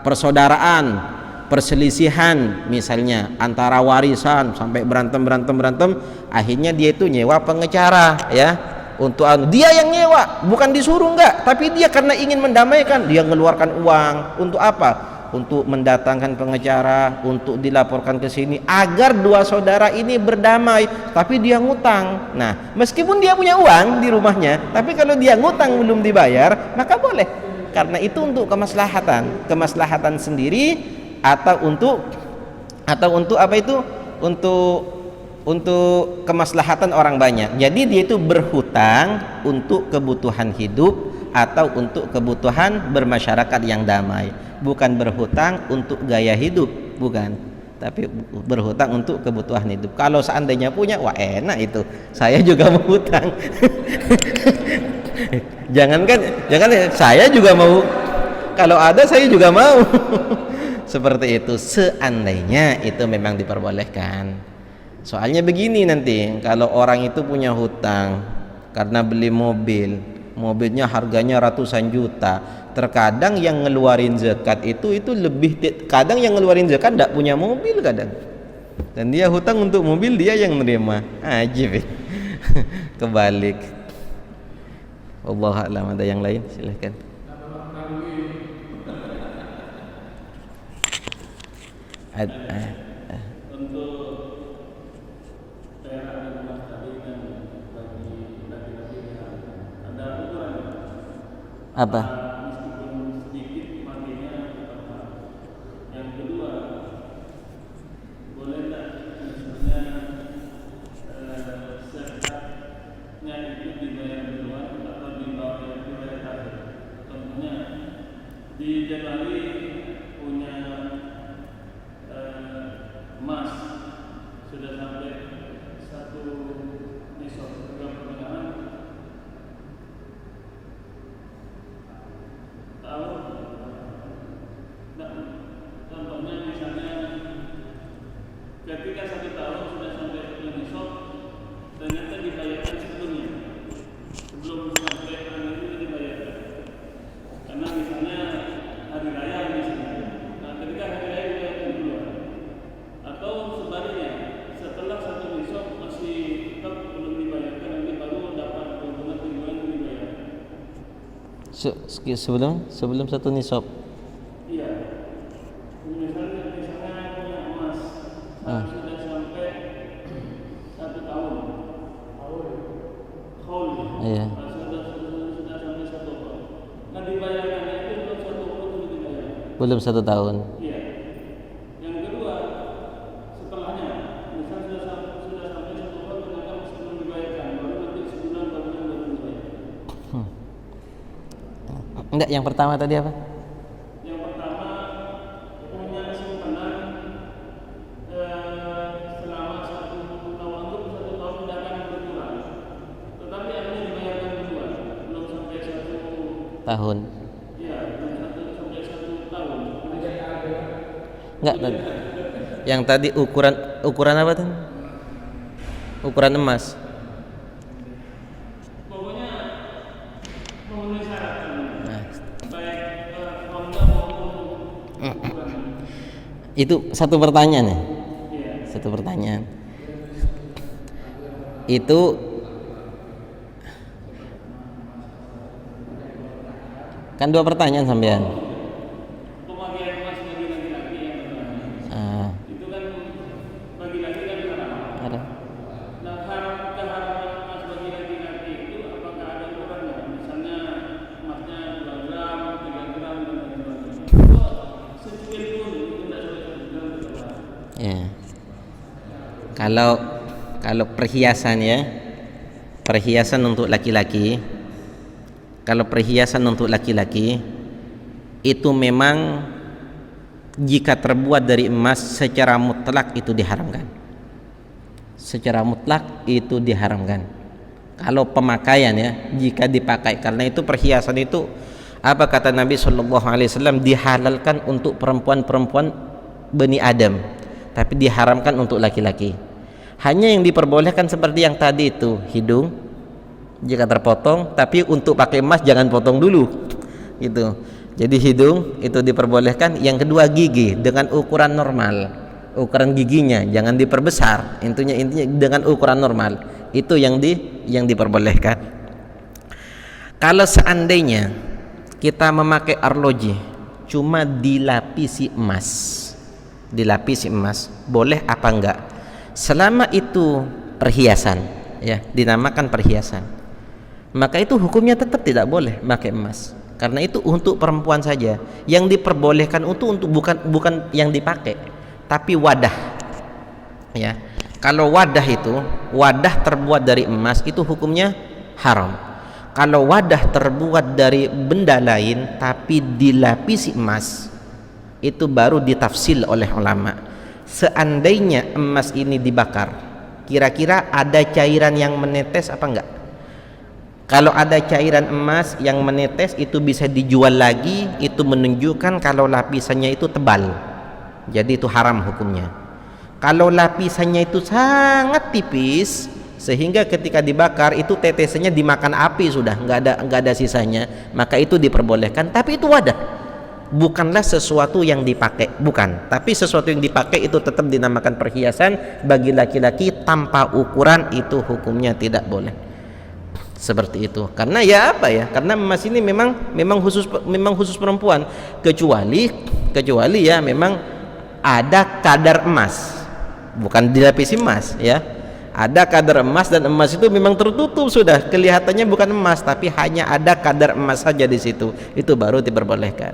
persaudaraan, perselisihan misalnya antara warisan sampai berantem, akhirnya dia itu nyewa pengacara ya, untuk dia yang nyewa, bukan disuruh, enggak, tapi dia karena ingin mendamaikan, dia mengeluarkan uang untuk apa? Untuk mendatangkan pengacara, untuk dilaporkan ke sini agar dua saudara ini berdamai, tapi dia ngutang. Nah, meskipun dia punya uang di rumahnya, tapi kalau dia ngutang belum dibayar, maka boleh, karena itu untuk kemaslahatan sendiri, atau untuk apa itu, untuk kemaslahatan orang banyak. Jadi dia itu berhutang untuk kebutuhan hidup atau untuk kebutuhan bermasyarakat yang damai, bukan berhutang untuk gaya hidup, bukan, tapi berhutang untuk kebutuhan hidup. Kalau seandainya punya, wah enak itu, saya juga mau hutang. jangan saya juga mau, kalau ada saya juga mau. Seperti itu, seandainya itu memang diperbolehkan. Soalnya begini, nanti kalau orang itu punya hutang karena beli mobilnya harganya ratusan juta, terkadang yang ngeluarin zakat itu lebih, kadang yang ngeluarin zakat tidak punya mobil kadang, dan dia hutang untuk mobil, dia yang nerima. Ajib. Kebalik. Wallahu a'lam. Ada yang lain, silahkan. Untuk daerah dan rumah tadi kan bagi laki-laki ada ukuran Apa? meskipun sedikit matinya tetap. Yang kedua, boleh tak misalnya zakatnya itu dibayar duluan atau dibayar akhir? Contohnya di Januari punya emas sudah sampai 1 nisab 3,5 tahun. Nah, contohnya misalnya ketika 1 tahun sudah sampai 1 nisab, ternyata dibayarkan sebelumnya, sebelum sampai hari itu dibayarkan, karena misalnya hari raya misalnya. Nah, ketika hari raya dibayarkan duluan, atau sebaliknya setelah 1 nisab masih tetap belum dibayarkan, nanti baru dapat keuntungan tinggal dibayar. Sebelum 1 nisab. Iya. Misalnya punya emas sudah sampai 1 tahun. Haul. Iya. Sudah sampai 1 tahun. Nah, dibayarkannya itu belum 1 tahun sudah dibayar. Belum 1 tahun. Iya. Yang kedua, setelahnya, misal sudah sampai 1 tahun ternyata masih belum dibayarkan, baru nanti sebulan baru dibayar. Enggak, yang pertama tadi apa? Yang pertama, punya simpanan selama 1 tahun untuk 1 tahun tidak akan berkurang, tetapi akhirnya dibayarkan duluan, belum sampai 1 Tahun. Iya, belum sampai 1 tahun. Enggak, tadi. Yang tadi ukuran apa tuh? Ukuran emas. Pokoknya memenuhi syarat, Nah, baik ronda maupun ukuran. itu satu pertanyaan ya. Iya. Satu pertanyaan. Itu kan 2 pertanyaan sampean. Pemakaian emas bagi laki-laki yang pertama. Itu kan bagi laki kan haram. Ada. Nah, keharaman emas bagi laki-laki itu apakah ada ukurannya? Misalnya emasnya 2 gram, 3 gram, dan lain sebagainya. Secuil pun itu tidak boleh kalau perhiasan ya, perhiasan untuk laki-laki, kalau perhiasan untuk laki-laki itu memang jika terbuat dari emas secara mutlak itu diharamkan. Secara mutlak itu diharamkan. Kalau pemakaian ya, jika dipakai, karena itu perhiasan itu apa kata Nabi Shallallahu Alaihi Wasallam, dihalalkan untuk perempuan-perempuan Bani Adam, tapi diharamkan untuk laki-laki. Hanya yang diperbolehkan seperti yang tadi itu, hidung jika terpotong, tapi untuk pakai emas jangan potong dulu, gitu. Jadi hidung itu diperbolehkan. Yang kedua gigi dengan ukuran normal, ukuran giginya jangan diperbesar. Intinya dengan ukuran normal itu yang diperbolehkan. Kalau seandainya kita memakai arloji cuma dilapisi emas, boleh apa enggak? Selama itu perhiasan, ya dinamakan perhiasan, maka itu hukumnya tetap tidak boleh pakai emas, karena itu untuk perempuan saja. Yang diperbolehkan untuk bukan yang dipakai, tapi wadah, ya. Kalau wadah itu, wadah terbuat dari emas itu hukumnya haram. Kalau wadah terbuat dari benda lain tapi dilapisi emas, itu baru ditafsil oleh ulama. Seandainya emas ini dibakar, kira-kira ada cairan yang menetes apa enggak? Kalau ada cairan emas yang menetes, itu bisa dijual lagi, itu menunjukkan kalau lapisannya itu tebal, jadi itu haram hukumnya. Kalau lapisannya itu sangat tipis sehingga ketika dibakar itu tetesannya dimakan api sudah, nggak ada sisanya, maka itu diperbolehkan. Tapi itu wadah, bukanlah sesuatu yang dipakai, bukan. Tapi sesuatu yang dipakai itu tetap dinamakan perhiasan. Bagi laki-laki tanpa ukuran itu hukumnya tidak boleh. Seperti itu. Karena ya apa ya? Karena emas ini memang khusus perempuan. Kecuali ya memang ada kadar emas, bukan dilapisi emas ya. Ada kadar emas dan emas itu memang tertutup sudah, kelihatannya bukan emas tapi hanya ada kadar emas saja di situ, itu baru diperbolehkan.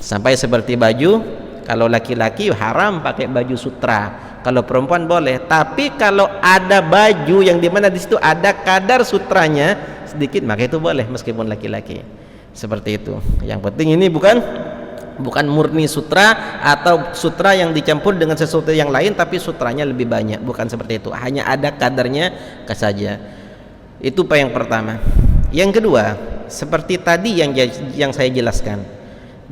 Sampai seperti baju, kalau laki-laki haram pakai baju sutra, kalau perempuan boleh. Tapi kalau ada baju yang dimana di situ ada kadar sutranya sedikit, maka itu boleh meskipun laki-laki. Seperti itu. Yang penting ini bukan murni sutra atau sutra yang dicampur dengan sesuatu yang lain tapi sutranya lebih banyak, bukan seperti itu, hanya ada kadarnya saja. Itu yang pertama. Yang kedua, seperti tadi yang saya jelaskan,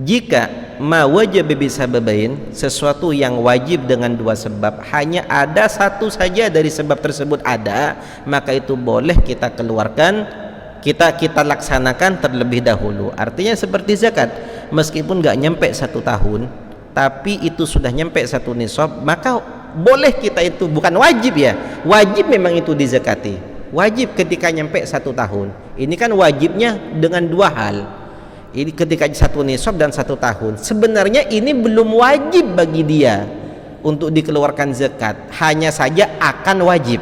jika ma wajib bisababain, sesuatu yang wajib dengan dua sebab, hanya ada satu saja dari sebab tersebut ada, maka itu boleh kita keluarkan, kita laksanakan terlebih dahulu. Artinya seperti zakat, meskipun nggak nyampe 1 tahun tapi itu sudah nyampe 1 nisab, maka boleh kita itu, bukan wajib ya, wajib memang itu dizakati, wajib ketika nyampe 1 tahun. Ini kan wajibnya dengan 2 hal, ini ketika 1 nisab dan 1 tahun. Sebenarnya ini belum wajib bagi dia untuk dikeluarkan zakat, hanya saja akan wajib.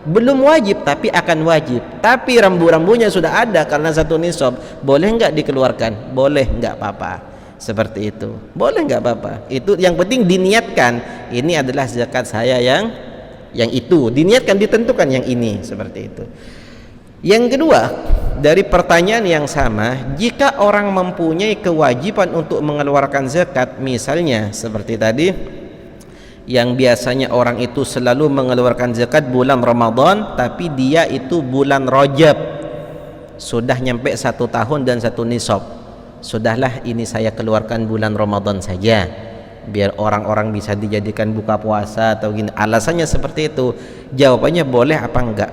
Belum wajib tapi akan wajib, tapi rambu-rambunya sudah ada karena 1 nisab. Boleh nggak dikeluarkan? Boleh, nggak apa-apa. Seperti itu, boleh, nggak apa-apa. Itu yang penting diniatkan, ini adalah zakat saya yang itu, diniatkan, ditentukan yang ini, seperti itu. Yang kedua, dari pertanyaan yang sama, jika orang mempunyai kewajiban untuk mengeluarkan zakat, misalnya seperti tadi yang biasanya orang itu selalu mengeluarkan zakat bulan Ramadan, tapi dia itu bulan Rajab sudah nyampe 1 tahun dan 1 nisab, sudahlah ini saya keluarkan bulan Ramadan saja biar orang-orang bisa dijadikan buka puasa atau gini, alasannya seperti itu. Jawabannya boleh apa enggak?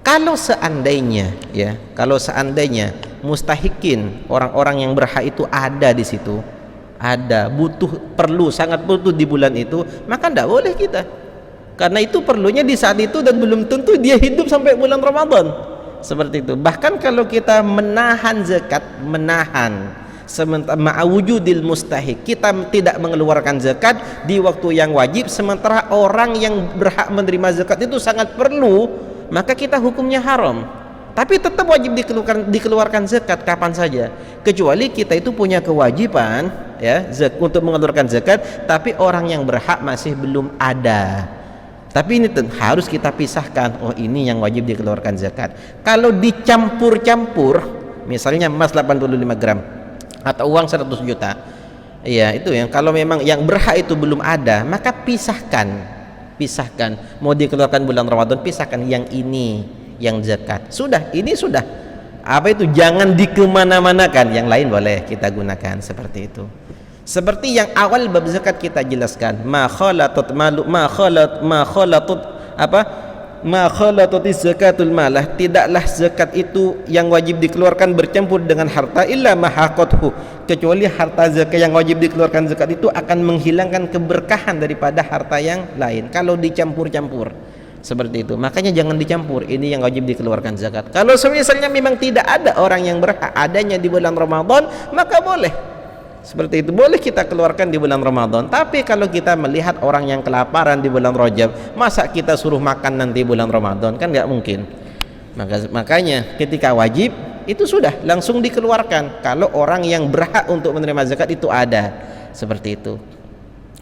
Kalau seandainya mustahikin, orang-orang yang berhak itu ada di situ, ada, sangat butuh di bulan itu, maka tidak boleh kita, karena itu perlunya di saat itu dan belum tentu dia hidup sampai bulan Ramadan. Seperti itu. Bahkan kalau kita menahan zakat, sementara ma'awujudil mustahik, kita tidak mengeluarkan zakat di waktu yang wajib, sementara orang yang berhak menerima zakat itu sangat perlu, maka kita hukumnya haram. Tapi tetap wajib dikeluarkan zakat kapan saja, kecuali kita itu punya kewajiban ya untuk mengeluarkan zakat, tapi orang yang berhak masih belum ada. Tapi ini harus kita pisahkan. Oh, ini yang wajib dikeluarkan zakat. Kalau dicampur-campur, misalnya emas 85 gram atau uang 100 juta, ya itu yang kalau memang yang berhak itu belum ada, maka pisahkan. Mau dikeluarkan bulan Ramadan, pisahkan yang ini yang zakat. Sudah, ini sudah. Apa itu? Jangan dikemana-manakan. Yang lain boleh kita gunakan seperti itu. Seperti yang awal bab zakat kita jelaskan, ma khalatat zakatul malah, tidaklah zakat itu yang wajib dikeluarkan bercampur dengan harta illa mahaqathu, kecuali harta zakat yang wajib dikeluarkan zakat itu akan menghilangkan keberkahan daripada harta yang lain kalau dicampur-campur. Seperti itu. Makanya jangan dicampur. Ini yang wajib dikeluarkan zakat. Kalau misalnya memang tidak ada orang yang berhak adanya di bulan Ramadan, maka boleh. Seperti itu, boleh kita keluarkan di bulan Ramadan. Tapi kalau kita melihat orang yang kelaparan di bulan Rajab, masa kita suruh makan nanti bulan Ramadan? Kan nggak mungkin. Makanya ketika wajib itu sudah langsung dikeluarkan kalau orang yang berhak untuk menerima zakat itu ada. Seperti itu.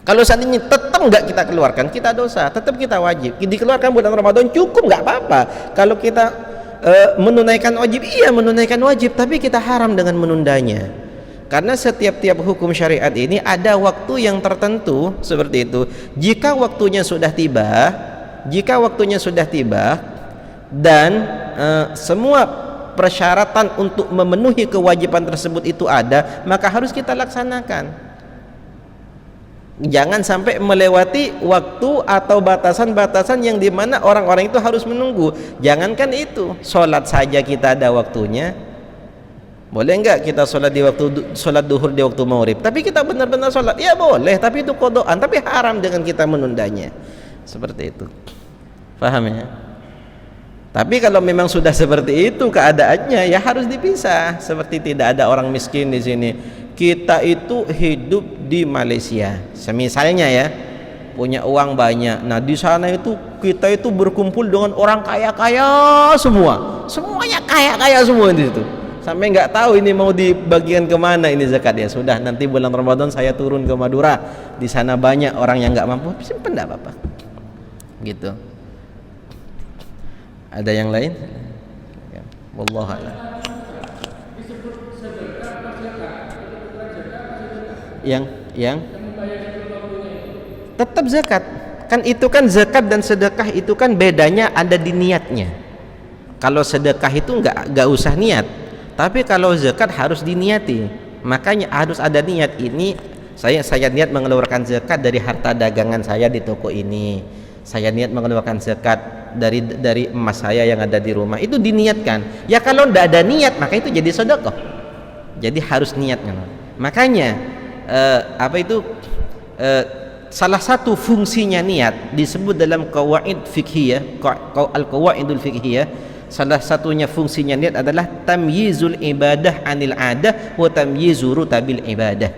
Kalau seandainya tetap nggak kita keluarkan, kita dosa. Tetap kita wajib dikeluarkan bulan Ramadan, cukup, nggak apa-apa. Kalau kita menunaikan wajib, iya menunaikan wajib, tapi kita haram dengan menundanya. Karena setiap hukum syariat ini ada waktu yang tertentu seperti itu. Jika waktunya sudah tiba dan semua persyaratan untuk memenuhi kewajiban tersebut itu ada, maka harus kita laksanakan. Jangan sampai melewati waktu atau batasan-batasan yang dimana orang-orang itu harus menunggu. Jangankan itu, sholat saja kita ada waktunya. Boleh enggak kita sholat duhur di waktu maghrib? Tapi kita benar-benar sholat, ya boleh. Tapi itu qadaan, tapi haram dengan kita menundanya. Seperti itu. Paham ya? Tapi kalau memang sudah seperti itu keadaannya, ya harus dipisah. Seperti tidak ada orang miskin di sini. Kita itu hidup di Malaysia, semisalnya ya, punya uang banyak. Nah di sana itu kita itu berkumpul dengan orang kaya-kaya semuanya kaya-kaya semua di situ. Sampai nggak tahu ini mau dibagikan kemana ini zakatnya. Sudah, nanti bulan Ramadan saya turun ke Madura, di sana banyak orang yang nggak mampu, simpen nggak apa-apa. Gitu. Ada yang lain? Wallahu a'lam. Yang tetap zakat kan, itu kan zakat dan sedekah itu kan bedanya ada di niatnya. Kalau sedekah itu nggak usah niat, tapi kalau zakat harus diniati. Makanya harus ada niat. Ini saya niat mengeluarkan zakat dari harta dagangan saya di toko ini, saya niat mengeluarkan zakat dari emas saya yang ada di rumah, itu diniatkan. Ya kalau nggak ada niat maka itu jadi sedekah. Jadi harus niat kan. Makanya salah satu fungsinya niat disebut dalam qawaid fiqhiyah, al-qawaidul fiqhiyah. Salah satunya fungsinya niat adalah tamyizul ibadah anil adah wa tamyizu rutabil ibadah,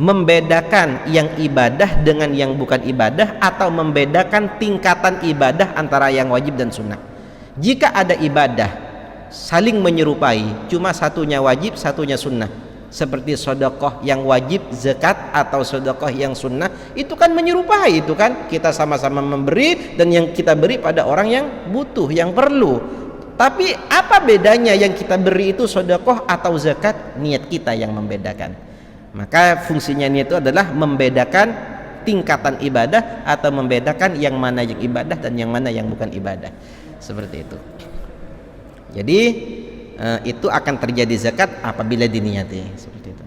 membedakan yang ibadah dengan yang bukan ibadah, atau membedakan tingkatan ibadah antara yang wajib dan sunnah. Jika ada ibadah saling menyerupai, cuma satunya wajib satunya sunnah, seperti sedekah yang wajib zakat atau sedekah yang sunnah, itu kan menyerupai. Itu kan kita sama-sama memberi, dan yang kita beri pada orang yang butuh, yang perlu. Tapi apa bedanya yang kita beri itu sedekah atau zakat? Niat kita yang membedakan. Maka fungsinya niat itu adalah membedakan tingkatan ibadah, atau membedakan yang mana yang ibadah dan yang mana yang bukan ibadah. Seperti itu. Jadi itu akan terjadi zakat apabila diniati seperti itu.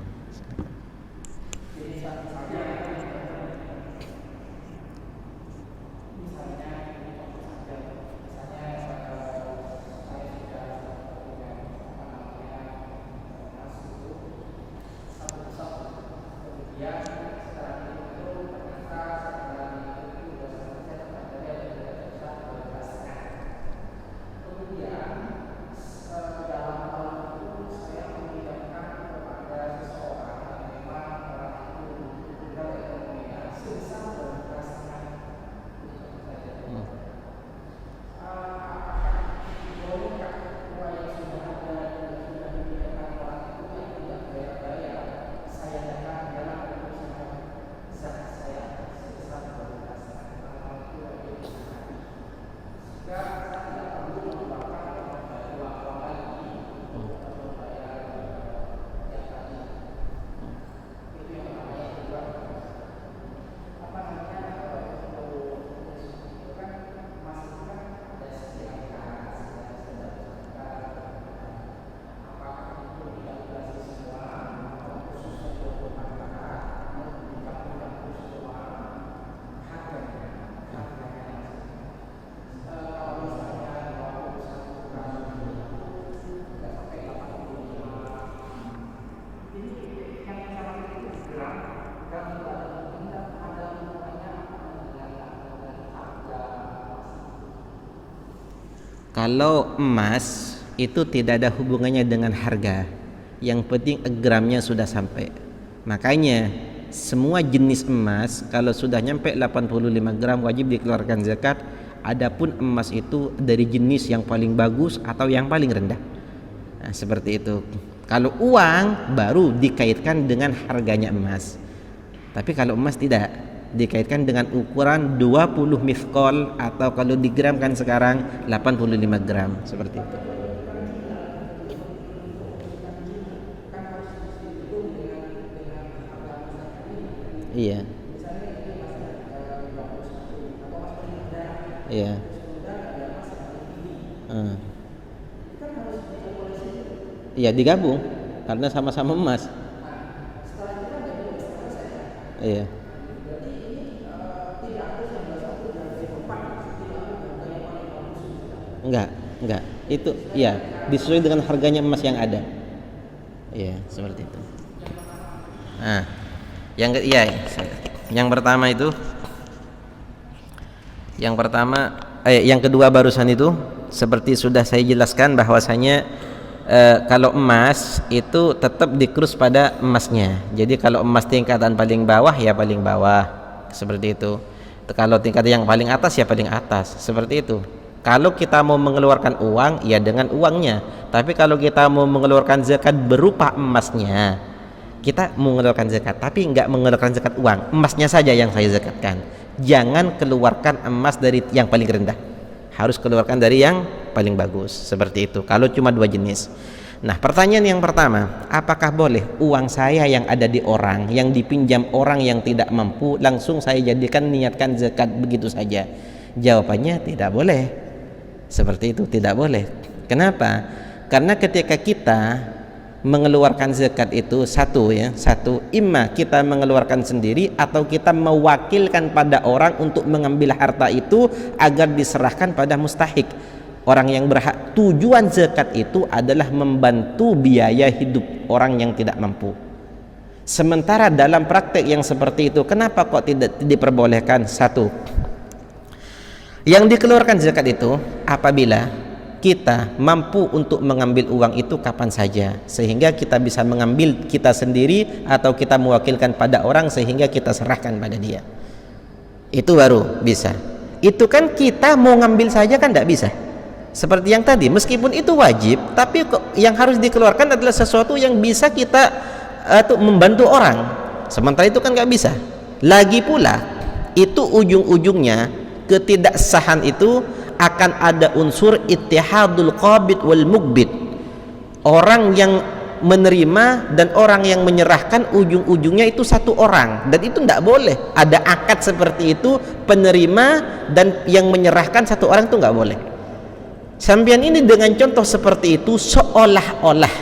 Kalau emas itu tidak ada hubungannya dengan harga, yang penting gramnya sudah sampai. Makanya semua jenis emas kalau sudah nyampe 85 gram wajib dikeluarkan zakat. Adapun emas itu dari jenis yang paling bagus atau yang paling rendah. Nah, seperti itu. Kalau uang baru dikaitkan dengan harganya emas. Tapi kalau emas tidak, dikaitkan dengan ukuran 20 mithqal atau kalau digramkan sekarang 85 gram seperti itu. Iya. Iya. Iya, digabung karena sama-sama emas. Iya. Enggak. Itu ya disesuaikan dengan harganya emas yang ada. Iya, seperti itu. Nah, yang pertama itu, yang kedua barusan itu seperti sudah saya jelaskan bahwasanya kalau emas itu tetap dikrus pada emasnya. Jadi kalau emas tingkatan paling bawah ya paling bawah seperti itu. Kalau tingkat yang paling atas ya paling atas seperti itu. Kalau kita mau mengeluarkan uang ya dengan uangnya. Tapi kalau kita mau mengeluarkan zakat berupa emasnya, kita mengeluarkan zakat tapi nggak mengeluarkan zakat uang, emasnya saja yang saya zakatkan. Jangan keluarkan emas dari yang paling rendah, harus keluarkan dari yang paling bagus seperti itu kalau cuma dua jenis. Nah, pertanyaan yang pertama, apakah boleh uang saya yang ada di orang, yang dipinjam orang yang tidak mampu, langsung saya jadikan niatkan zakat begitu saja? Jawabannya tidak boleh. Seperti itu, tidak boleh. Kenapa? Karena ketika kita mengeluarkan zakat itu satu, imma kita mengeluarkan sendiri atau kita mewakilkan pada orang untuk mengambil harta itu agar diserahkan pada mustahik, orang yang berhak. Tujuan zakat itu adalah membantu biaya hidup orang yang tidak mampu. Sementara dalam praktek yang seperti itu, kenapa kok tidak diperbolehkan? Satu, yang dikeluarkan zakat itu apabila kita mampu untuk mengambil uang itu kapan saja, sehingga kita bisa mengambil kita sendiri atau kita mewakilkan pada orang sehingga kita serahkan pada dia, itu baru bisa. Itu kan kita mau ngambil saja kan tidak bisa. Seperti yang tadi, meskipun itu wajib, tapi yang harus dikeluarkan adalah sesuatu yang bisa kita membantu orang. Sementara itu kan nggak bisa. Lagi pula itu ujung-ujungnya ketidaksahan itu akan ada unsur ittihadul qabid wal mugbid. Orang yang menerima dan orang yang menyerahkan ujung-ujungnya itu satu orang, dan itu tidak boleh ada akad seperti itu, penerima dan yang menyerahkan satu orang itu nggak boleh. Sampean ini dengan contoh seperti itu seolah-olah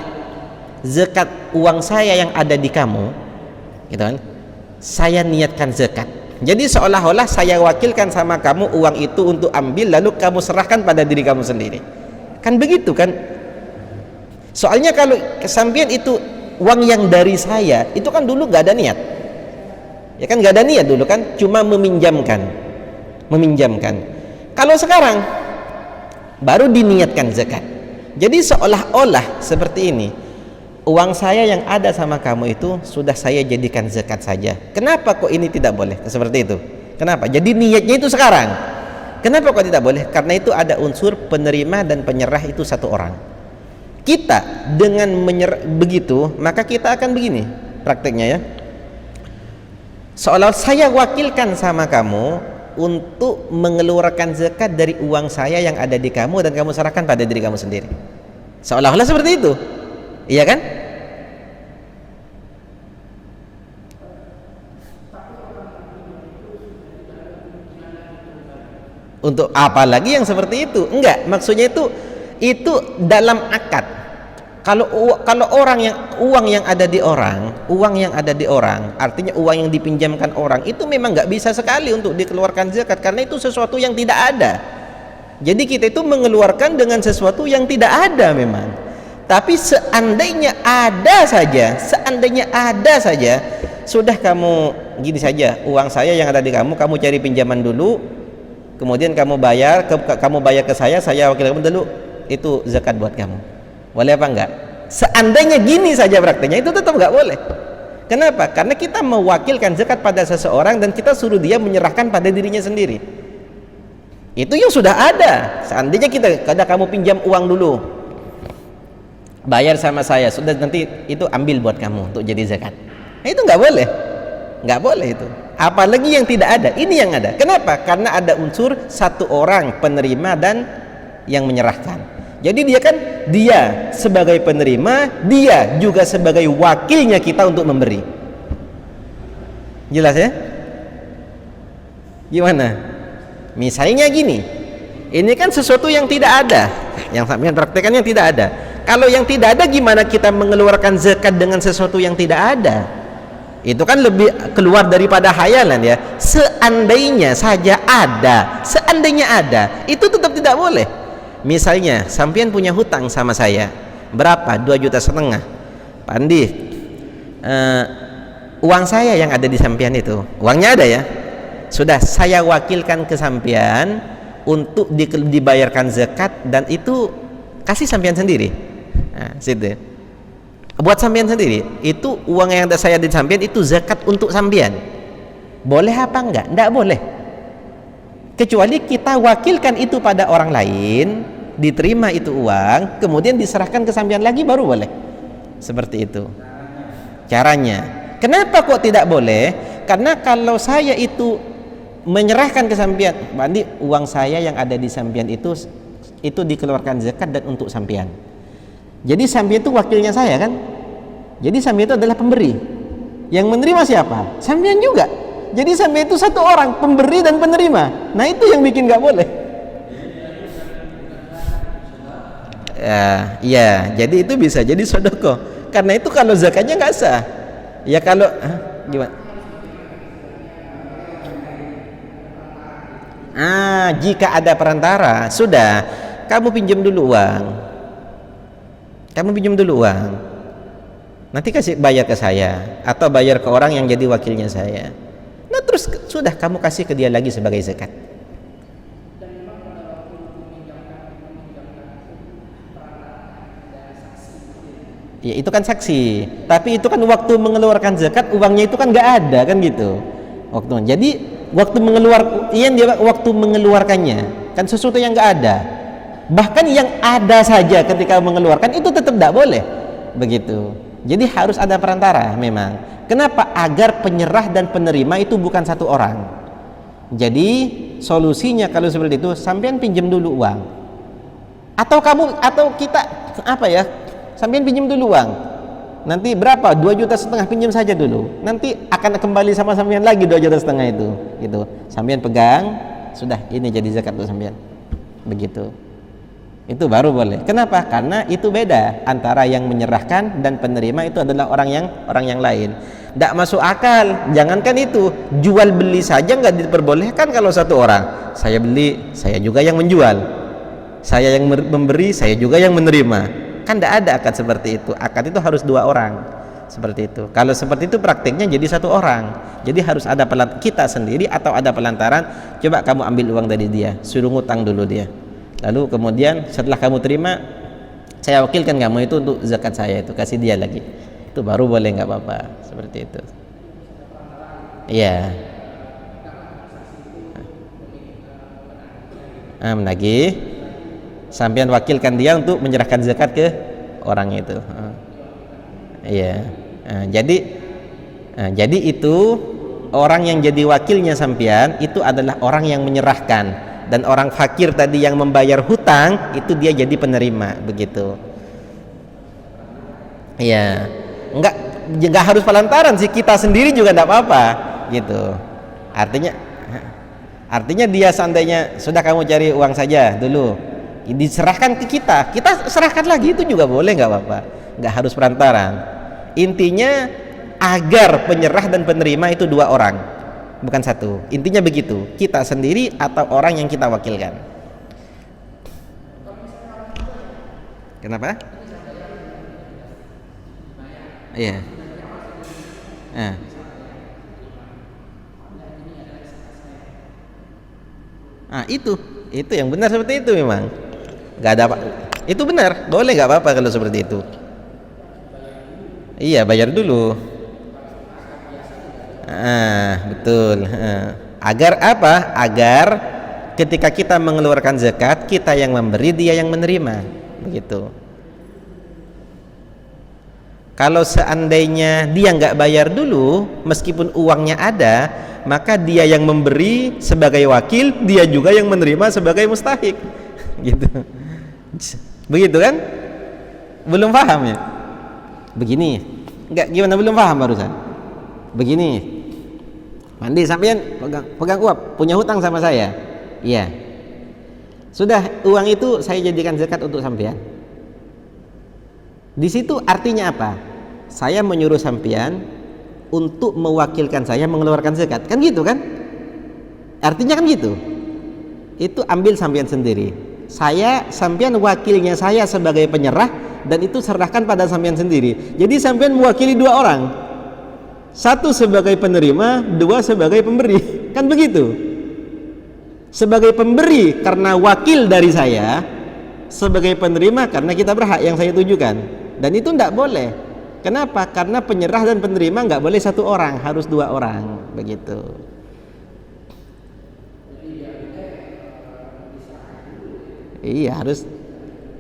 zakat uang saya yang ada di kamu, gitu kan, saya niatkan zakat. Jadi seolah-olah saya wakilkan sama kamu uang itu untuk ambil lalu kamu serahkan pada diri kamu sendiri. Kan begitu kan? Soalnya kalau sampean itu uang yang dari saya, itu kan dulu gak ada niat. Ya kan gak ada niat dulu kan, cuma meminjamkan. Kalau sekarang baru diniatkan zakat. Jadi seolah-olah seperti ini. Uang saya yang ada sama kamu itu sudah saya jadikan zakat saja. Kenapa kok ini tidak boleh? Seperti itu. Kenapa? Jadi niatnya itu sekarang. Kenapa kok tidak boleh? Karena itu ada unsur penerima dan penyerah itu satu orang. Kita dengan begitu, maka kita akan begini prakteknya ya. Seolah saya wakilkan sama kamu untuk mengeluarkan zakat dari uang saya yang ada di kamu dan kamu serahkan pada diri kamu sendiri. Seolah-olah seperti itu. Iya kan? Untuk apa lagi yang seperti itu? Enggak, maksudnya itu dalam akad. Kalau orang yang uang yang ada di orang, artinya uang yang dipinjamkan orang itu memang nggak bisa sekali untuk dikeluarkan zakat karena itu sesuatu yang tidak ada. Jadi kita itu mengeluarkan dengan sesuatu yang tidak ada memang. Tapi seandainya ada saja, sudah kamu gini saja, uang saya yang ada di kamu cari pinjaman dulu, kemudian kamu bayar ke saya wakil kamu dulu, itu zakat buat kamu. Boleh apa enggak? Seandainya gini saja prakteknya, itu tetap enggak boleh. Kenapa? Karena kita mewakilkan zakat pada seseorang dan kita suruh dia menyerahkan pada dirinya sendiri. Itu yang sudah ada. Seandainya kamu pinjam uang dulu, bayar sama saya, sudah nanti itu ambil buat kamu untuk jadi zakat. Nah, itu nggak boleh, nggak boleh itu. Apalagi yang tidak ada, ini yang ada. Kenapa? Karena ada unsur satu orang penerima dan yang menyerahkan. Jadi dia sebagai penerima, dia juga sebagai wakilnya kita untuk memberi. Jelas ya? Gimana? Misalnya gini, ini kan sesuatu yang tidak ada, yang sampean praktekannya tidak ada. Kalau yang tidak ada, gimana kita mengeluarkan zakat dengan sesuatu yang tidak ada? Itu kan lebih keluar daripada khayalan ya. Seandainya saja ada, seandainya ada, itu tetap tidak boleh. Misalnya sampean punya hutang sama saya berapa? 2,5 juta. Pak Andi, uang saya yang ada di sampean itu, uangnya ada ya, sudah saya wakilkan ke sampean untuk dibayarkan zakat, dan itu kasih sampean sendiri. Nah, situ buat sampean sendiri, itu uang yang ada saya di sampean itu zakat untuk sampean. Boleh apa enggak? Enggak boleh, kecuali kita wakilkan itu pada orang lain, diterima itu uang, kemudian diserahkan ke sampean lagi, baru boleh. Seperti itu caranya. Kenapa kok tidak boleh? Karena kalau saya itu menyerahkan ke sampean, berarti uang saya yang ada di sampean itu dikeluarkan zakat dan untuk sampean. Jadi sampean itu wakilnya saya kan? Jadi sampean itu adalah pemberi. Yang menerima siapa? Sampean juga. Jadi sampean itu satu orang, pemberi dan penerima. Nah, itu yang bikin nggak boleh. Ya, jadi itu bisa jadi sedekah. Karena itu kalau zakatnya nggak sah. Ya kalau gimana? Jika ada perantara, sudah kamu pinjam dulu uang. Nanti bayar ke saya atau bayar ke orang yang jadi wakilnya saya. Nah, terus sudah kamu kasih ke dia lagi sebagai zakat. Ya, itu kan saksi. Tapi itu kan waktu mengeluarkan zakat, uangnya itu kan nggak ada kan gitu. Jadi waktu waktu mengeluarkannya kan sesuatu yang nggak ada. Bahkan yang ada saja ketika mengeluarkan itu tetap tidak boleh. Begitu. Jadi harus ada perantara memang. Kenapa? Agar penyerah dan penerima itu bukan satu orang. Jadi solusinya kalau seperti itu, sampean pinjam dulu uang. Atau kita sampean pinjam dulu uang. Nanti berapa? 2,5 juta pinjam saja dulu. Nanti akan kembali sama sampean lagi 2,5 juta itu. Gitu. Sampean pegang, sudah ini jadi zakat untuk sampean. Begitu. Itu baru boleh. Kenapa? Karena itu beda antara yang menyerahkan dan penerima, itu adalah orang yang lain. Tidak masuk akal. Jangankan itu, jual beli saja nggak diperbolehkan kalau satu orang. Saya beli, saya juga yang menjual. Saya yang memberi, saya juga yang menerima. Kan tidak ada akad seperti itu. Akad itu harus 2 orang. Seperti itu. Kalau seperti itu praktiknya jadi 1 orang. Jadi harus ada kita sendiri atau ada pelantaran. Coba kamu ambil uang dari dia, suruh ngutang dulu dia. Lalu kemudian setelah kamu terima, saya wakilkan kamu itu untuk zakat saya, itu kasih dia lagi. Itu baru boleh, nggak apa-apa. Seperti itu. Iya. Menagih. Sampean wakilkan dia untuk menyerahkan zakat ke orang itu. Iya. Jadi itu orang yang jadi wakilnya sampean itu adalah orang yang menyerahkan. Dan orang fakir tadi yang membayar hutang itu dia jadi penerima, begitu. Iya, nggak harus pelantaran sih, kita sendiri juga nggak apa-apa, gitu. Artinya dia seandainya sudah kamu cari uang saja dulu, diserahkan ke kita serahkan lagi, itu juga boleh, nggak apa-apa, nggak harus pelantaran. Intinya agar penyerah dan penerima itu 2 orang. Bukan 1. Intinya begitu, kita sendiri atau orang yang kita wakilkan. Kenapa? Iya. Nah, itu yang benar seperti itu memang. Nggak ada apa. Itu benar, boleh nggak apa-apa kalau seperti itu. Iya, bayar dulu. Betul. Agar apa? Agar ketika kita mengeluarkan zakat, kita yang memberi, dia yang menerima. Begitu. Kalau seandainya dia nggak bayar dulu, meskipun uangnya ada, maka dia yang memberi sebagai wakil, dia juga yang menerima sebagai mustahik. Gitu. Begitu kan? Belum paham ya? Begini. Enggak, gimana belum paham barusan? Begini. Mandi sampean pegang uap, punya hutang sama saya. Iya. Sudah, uang itu saya jadikan zakat untuk sampean. Di situ artinya apa? Saya menyuruh sampean untuk mewakilkan saya mengeluarkan zakat. Kan gitu kan? Artinya kan gitu. Itu ambil sampean sendiri. Sampean wakilnya saya sebagai penyerah, dan itu serahkan pada sampean sendiri. Jadi sampean mewakili dua orang. Satu sebagai penerima, dua sebagai pemberi. Kan begitu. Sebagai pemberi karena wakil dari saya, sebagai penerima karena kita berhak yang saya tujukan. Dan itu tidak boleh. Kenapa? Karena penyerah dan penerima nggak boleh satu orang, harus dua orang. Begitu. Iya, harus.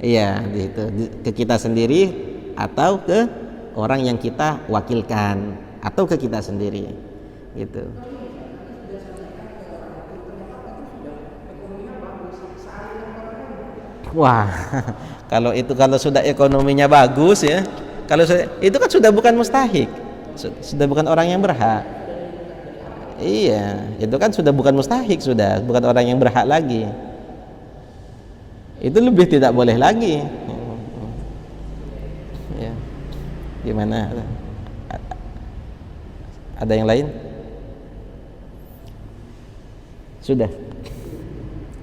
Iya, gitu. Ke kita sendiri atau ke orang yang kita wakilkan, atau ke kita sendiri. Gitu. Wah, kalau sudah ekonominya bagus ya, itu kan sudah bukan mustahik, sudah bukan orang yang berhak. Iya, itu kan sudah bukan mustahik, sudah bukan orang yang berhak lagi. Itu lebih tidak boleh lagi. Ya. Gimana? Ada yang lain? Sudah.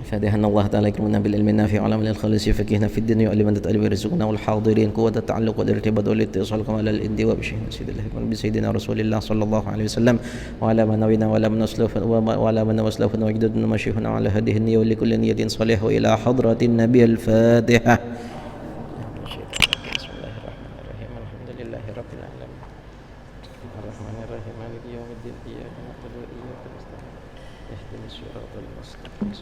فاتحنا الله تعالى يكرمنا بالعلم النافع وعلم الخالص يفقهنا في الدين ويعلمنا التأليف ويرزقنا والحاضرين قوة التعلق والارتباط والاتصال كمال الانتواء بشيخنا سيد الله بسيدنا رسول الله صلى الله عليه وسلم وعلى من نوينا وعلى من أسلفنا وجدنا مشيخنا على هذه النية ولكل نية صالحة وإلى حضرة النبي الفاتحة. بسم الله الرحمن الرحيم الحمد لله رب العالمين الرحمن الرحيم مالك يوم الدين إياك نعبد وإياك نستعين اهدنا الصراط المستقيم